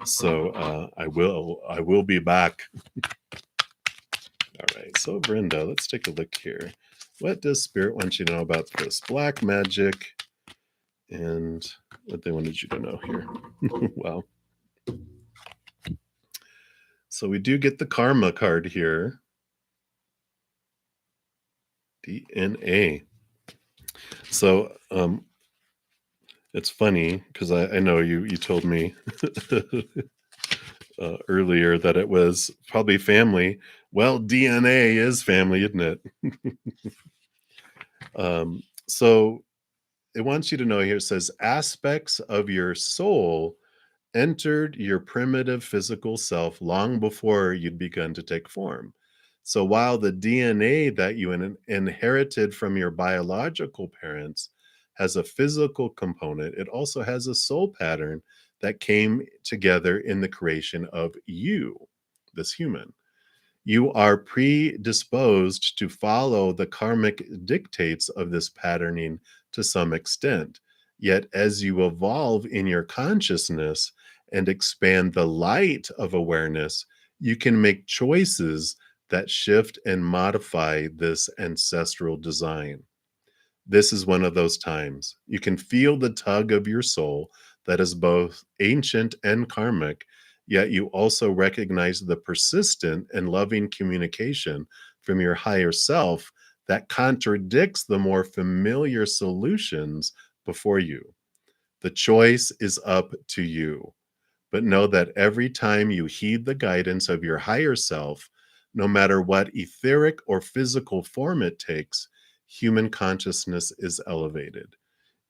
So I will be back. All right, so Brenda, let's take a look here. What does Spirit want you to know about this black magic and what they wanted you to know here? Wow. So we do get the karma card here. DNA. So it's funny because I know you told me earlier that it was probably family. Well, DNA is family, isn't it? So it wants you to know here, it says aspects of your soul entered your primitive physical self long before you'd begun to take form. So while the DNA that you inherited from your biological parents has a physical component, it also has a soul pattern that came together in the creation of you, this human. You are predisposed to follow the karmic dictates of this patterning to some extent. Yet, as you evolve in your consciousness and expand the light of awareness, you can make choices that shift and modify this ancestral design. This is one of those times. You can feel the tug of your soul that is both ancient and karmic, yet you also recognize the persistent and loving communication from your higher self that contradicts the more familiar solutions before you. The choice is up to you. But know that every time you heed the guidance of your higher self, no matter what etheric or physical form it takes, human consciousness is elevated.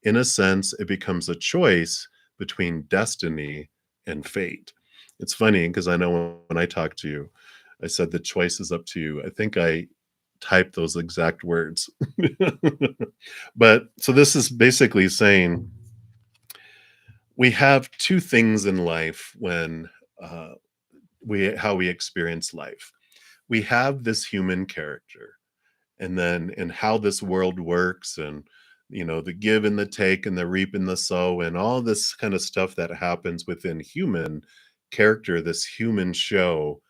In a sense, it becomes a choice between destiny and fate. It's funny because I know when I talked to you, I said the choice is up to you. I think I typed those exact words. But so this is basically saying we have two things in life when how we experience life. We have this human character, and then in how this world works, and the give and the take, and the reap and the sow, and all this kind of stuff that happens within human character. This human show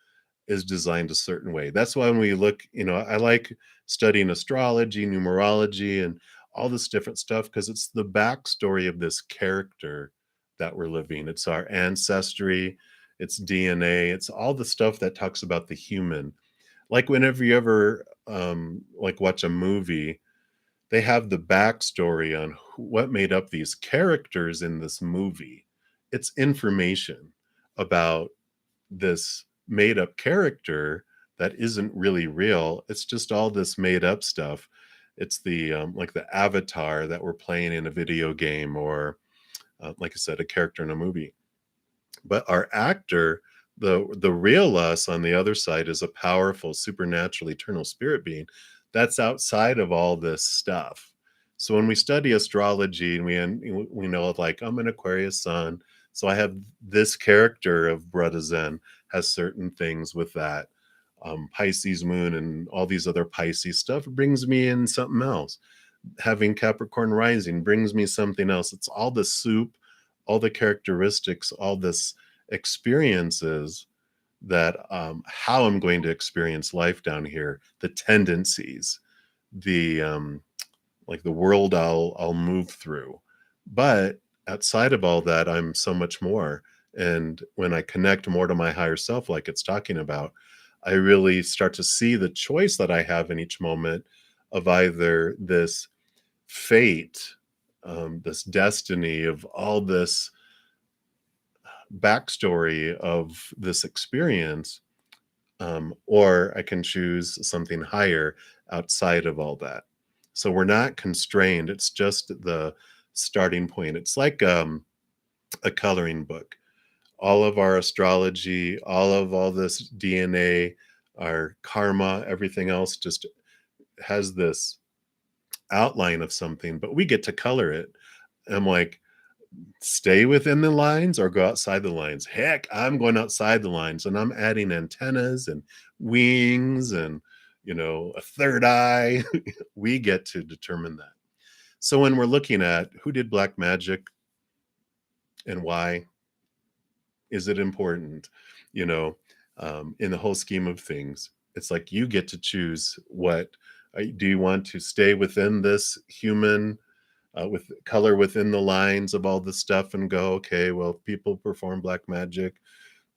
is designed a certain way. That's why when we look, I like studying astrology, numerology, and all this different stuff because it's the backstory of this character that we're living. It's our ancestry, it's DNA, it's all the stuff that talks about the human. Like whenever you ever like watch a movie, they have the backstory on what made up these characters in this movie. It's information about this made up character that isn't really real. It's just all this made up stuff. It's the like the avatar that we're playing in a video game, or like I said, a character in a movie. But our actor, the real us on the other side, is a powerful, supernatural, eternal spirit being that's outside of all this stuff. So when we study astrology and we know, like, I'm an Aquarius sun, so I have this character of Brother Zen has certain things with that. Pisces moon and all these other Pisces stuff brings me in something else. Having Capricorn rising brings me something else. It's all the soup, all the characteristics, all this experiences that how I'm going to experience life down here, the tendencies, the like the world I'll move through. But outside of all that, I'm so much more. And when I connect more to my higher self, like it's talking about, I really start to see the choice that I have in each moment of either this fate this destiny of all this backstory of this experience, or I can choose something higher outside of all that. So we're not constrained. It's just the starting point. It's like a coloring book. All of our astrology, all this DNA, our karma, everything else just has this outline of something, but we get to color it. I'm like, stay within the lines or go outside the lines. Heck, I'm going outside the lines and I'm adding antennas and wings and, a third eye. We get to determine that. So when we're looking at who did black magic and why, is it important? You know, in the whole scheme of things, it's like you get to choose what do you want to stay within this human with color within the lines of all the stuff and go, okay, well, people perform black magic,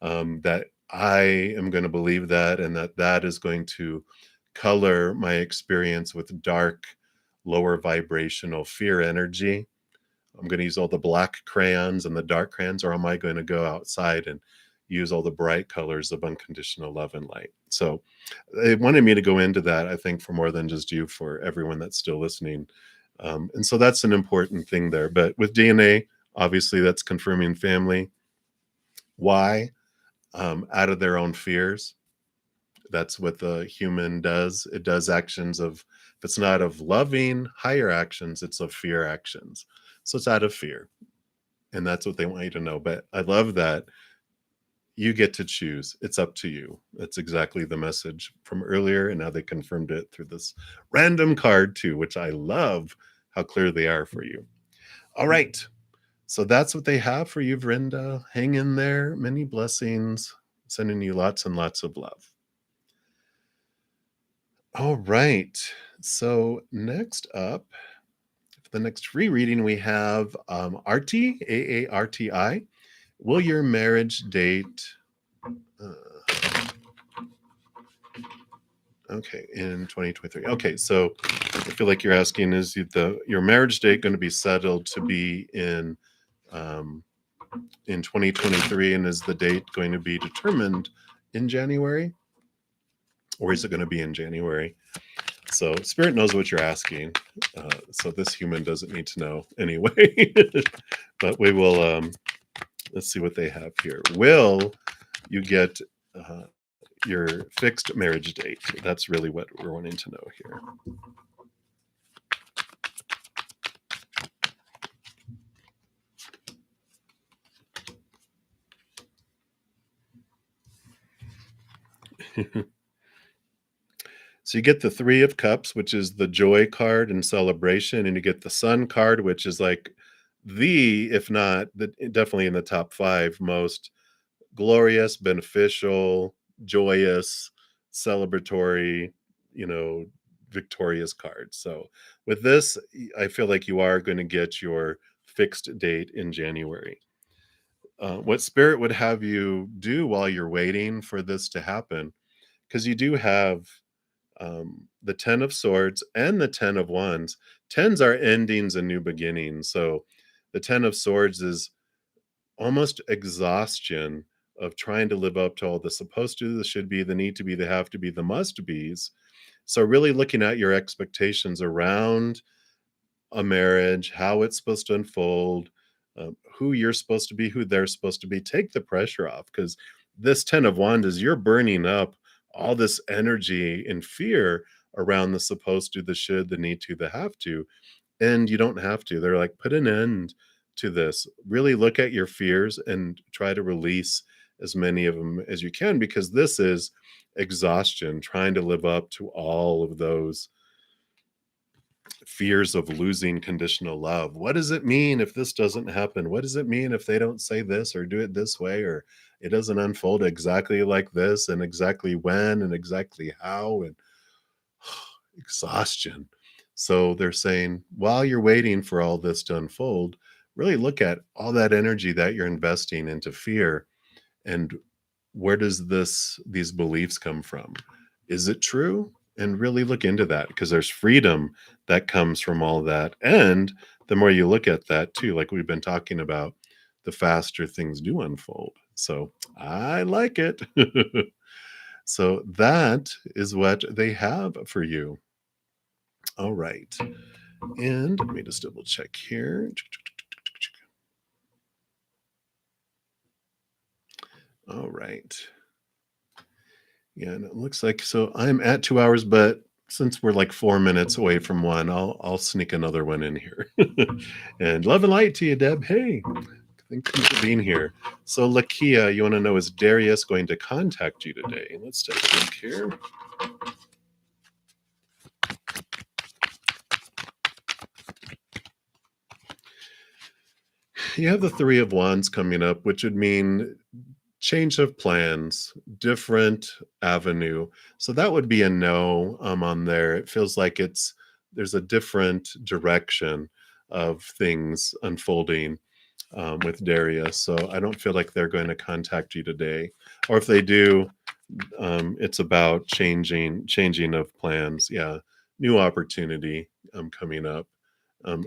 that I am going to believe that, and that is going to color my experience with dark, lower vibrational fear energy. I'm going to use all the black crayons and the dark crayons, or am I going to go outside and use all the bright colors of unconditional love and light? So they wanted me to go into that, I think, for more than just you, for everyone that's still listening. And so that's an important thing there. But with DNA, obviously, that's confirming family. Why? Out of their own fears. That's what the human does. It does actions of, if it's not of loving higher actions, it's of fear actions. So it's out of fear. And that's what they want you to know. But I love that you get to choose. It's up to you. That's exactly the message from earlier. And now they confirmed it through this random card too, which I love how clear they are for you. All right. So that's what they have for you, Vrinda. Hang in there. Many blessings. Sending you lots and lots of love. All right. So next up, for the next free reading, we have Arti, Aarti. Will your marriage date, okay, in 2023. Okay, so I feel like you're asking, is your marriage date going to be settled to be in 2023, and is the date going to be determined in January, or is it going to be in January? So Spirit knows what you're asking. So this human doesn't need to know anyway. But we will, let's see what they have here. Will you get your fixed marriage date? That's really what we're wanting to know here. So you get the Three of Cups, which is the joy card and celebration, and you get the Sun card, which is like if not definitely in the top 5 most glorious, beneficial, joyous, celebratory, victorious cards. So with this, I feel like you are going to get your fixed date in January. What Spirit would have you do while you're waiting for this to happen, because you do have the 10 of Swords and the 10 of Wands. Tens are endings and new beginnings. So the 10 of Swords is almost exhaustion of trying to live up to all the supposed to, the should be, the need to be, the have to be, the must be's. So really looking at your expectations around a marriage, how it's supposed to unfold, who you're supposed to be, who they're supposed to be. Take the pressure off, because this 10 of Wands is you're burning up all this energy and fear around the supposed to, the should, the need to, the have to. And you don't have to. They're like, put an end to this. Really look at your fears and try to release as many of them as you can, because this is exhaustion, trying to live up to all of those fears of losing conditional love. What does it mean if this doesn't happen? What does it mean if they don't say this or do it this way, or it doesn't unfold exactly like this, and exactly when and exactly how, and exhaustion. So they're saying, while you're waiting for all this to unfold, really look at all that energy that you're investing into fear, and where does these beliefs come from? Is it true? And really look into that, because there's freedom that comes from all that, and the more you look at that too, like we've been talking about, the faster things do unfold. So I like it. So that is what they have for you. All right. And let me just double check here. All right. Yeah, and it looks like so I'm at 2 hours, but since we're like 4 minutes away from 1, I'll sneak another one in here. And love and light to you, Deb. Hey, thank you for being here. So Lakia, you wanna know, is Darius going to contact you today? Let's take a look here. You have the 3 of Wands coming up, which would mean change of plans, different avenue. So that would be a no on there. It feels like there's a different direction of things unfolding with Darius. So I don't feel like they're going to contact you today. Or if they do, it's about changing of plans. Yeah, new opportunity coming up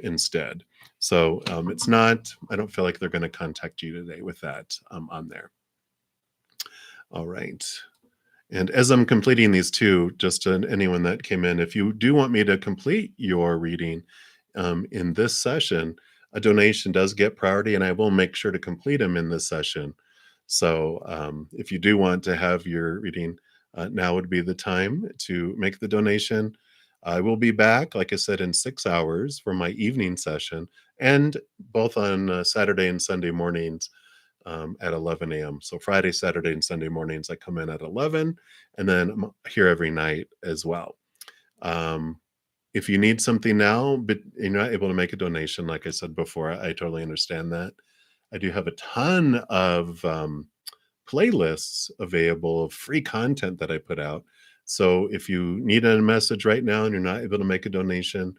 instead. So it's not. I don't feel like they're going to contact you today with that on there. All right. And as I'm completing these two, just to anyone that came in, if you do want me to complete your reading in this session, a donation does get priority, and I will make sure to complete them in this session. So if you do want to have your reading, now would be the time to make the donation. I will be back, like I said, in 6 hours for my evening session, and both on Saturday and Sunday mornings at 11 a.m. So Friday, Saturday, and Sunday mornings, I come in at 11, and then I'm here every night as well. Um, if you need something now, but you're not able to make a donation, like I said before, I totally understand that. I do have a ton of playlists available of free content that I put out. So if you need a message right now and you're not able to make a donation,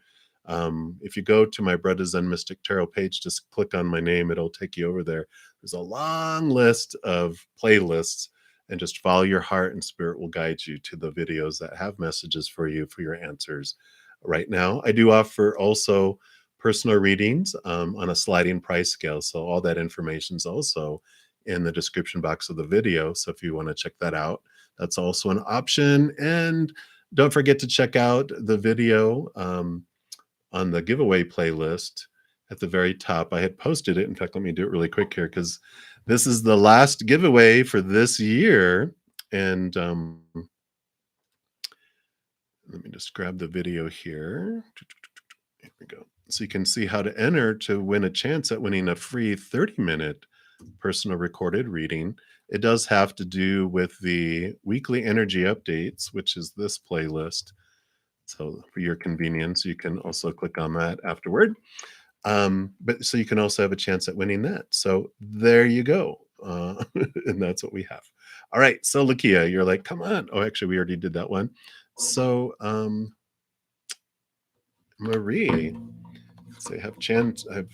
if you go to my Bread is Zen Mystic Tarot page, just click on my name, it'll take you over there. There's a long list of playlists, and just follow your heart and spirit will guide you to the videos that have messages for you for your answers. Right now, I do offer also personal readings on a sliding price scale. So all that information is also in the description box of the video. So if you want to check that out, that's also an option. And don't forget to check out the video on the giveaway playlist at the very top. I had posted it. In fact, let me do it really quick here because this is the last giveaway for this year. And let me just grab the video here. Here we go. So you can see how to enter to win a chance at winning a free 30-minute personal recorded reading. It does have to do with the weekly energy updates, which is this playlist. So for your convenience, you can also click on that afterward. But so you can also have a chance at winning that. So there you go. And that's what we have. All right. So Lakia, you're like, come on. Oh, actually, we already did that one. So Marie, so I have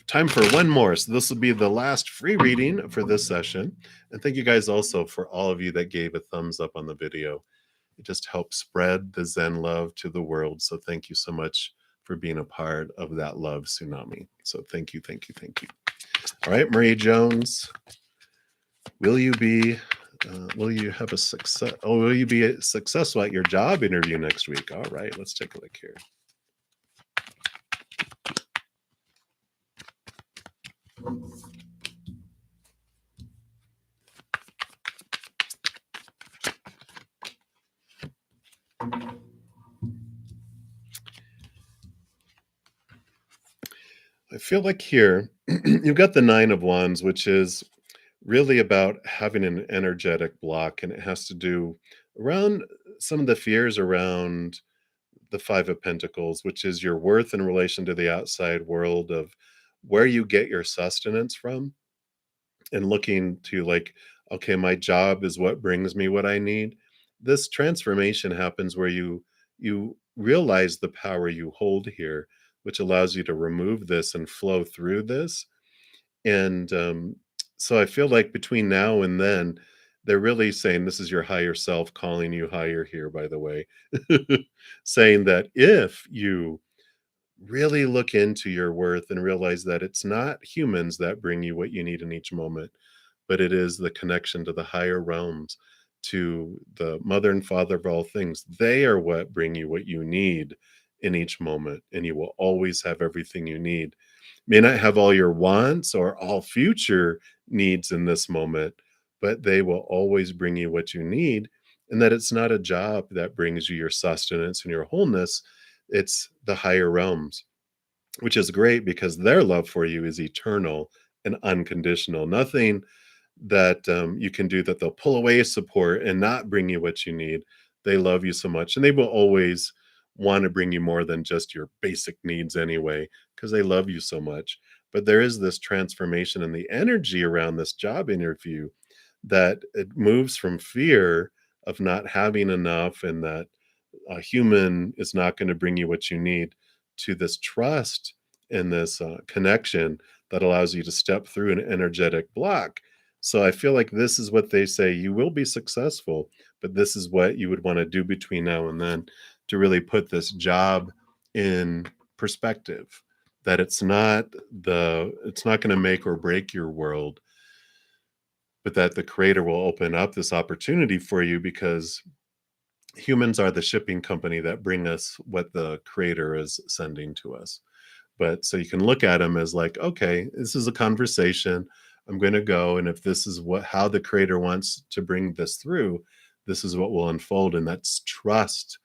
time for one more. So this will be the last free reading for this session. And thank you guys also for all of you that gave a thumbs up on the video. It just helps spread the Zen love to the world. So thank you so much for being a part of that love tsunami. So thank you, thank you, thank you. All right, Marie Jones, will you have a success? Oh, will you be successful at your job interview next week? All right, let's take a look here. I feel like here you've got the Nine of Wands, which is really about having an energetic block, and it has to do around some of the fears around the Five of Pentacles, which is your worth in relation to the outside world of where you get your sustenance from, and looking to like, okay, my job is what brings me what I need. This transformation happens where you realize the power you hold here, which allows you to remove this and flow through this. And so I feel like between now and then, they're really saying this is your higher self calling you higher here, by the way, saying that if you really look into your worth and realize that it's not humans that bring you what you need in each moment, but it is the connection to the higher realms, to the mother and father of all things. They are what bring you what you need in each moment, and you will always have everything you need. May not have all your wants or all future needs in this moment, but they will always bring you what you need. And that it's not a job that brings you your sustenance and your wholeness, it's the higher realms, which is great because their love for you is eternal and unconditional. Nothing that you can do that they'll pull away support and not bring you what you need. They love you so much, and they will always want to bring you more than just your basic needs anyway, because they love you so much. But there is this transformation in the energy around this job interview, that it moves from fear of not having enough and that a human is not going to bring you what you need, to this trust and this connection that allows you to step through an energetic block. So I feel like this is what they say: you will be successful, but this is what you would want to do between now and then to really put this job in perspective, that it's not going to make or break your world, but that the creator will open up this opportunity for you, because humans are the shipping company that bring us what the creator is sending to us. But so you can look at them as like, okay, this is a conversation. I'm going to go, and if this is what how the creator wants to bring this through, this is what will unfold. And that's trust,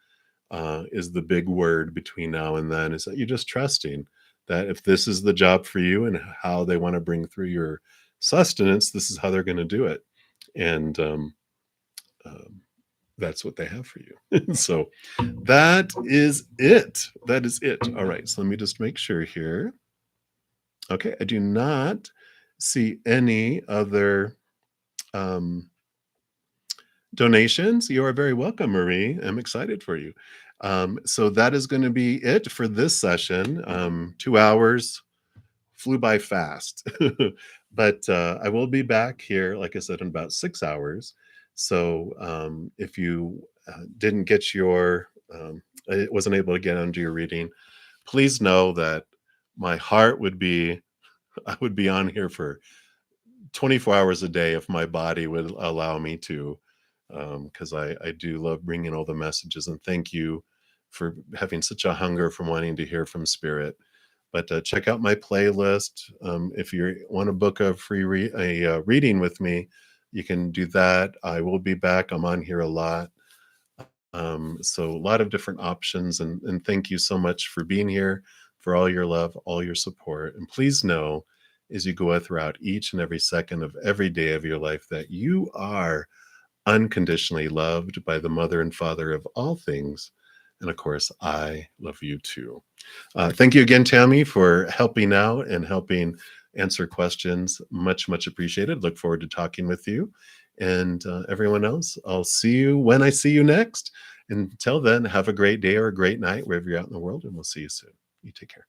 is the big word between now and then. Is that you're just trusting that if this is the job for you and how they want to bring through your sustenance, this is how they're going to do it. And um, that's what they have for you. So that is it. That is it. All right. So let me just make sure here. Okay. I do not see any other um, donations. You are very welcome, Marie. I'm excited for you. So that is going to be it for this session. 2 hours flew by fast. But I will be back here, like I said, in about 6 hours. So if you didn't get I wasn't able to get onto your reading, please know that my heart would be, I would be on here for 24 hours a day if my body would allow me to, because I do love bringing all the messages. And thank you for having such a hunger from wanting to hear from spirit. But check out my playlist. If you want to book a reading with me, you can do that. I will be back. I'm on here a lot. So a lot of different options. And thank you so much for being here, for all your love, all your support. And please know, as you go throughout each and every second of every day of your life, that you are unconditionally loved by the mother and father of all things. And of course, I love you too. Thank you again, Tammy, for helping out and helping answer questions. Much, much appreciated. Look forward to talking with you. And everyone else, I'll see you when I see you next. Until then, have a great day or a great night wherever you're out in the world, and we'll see you soon. You take care.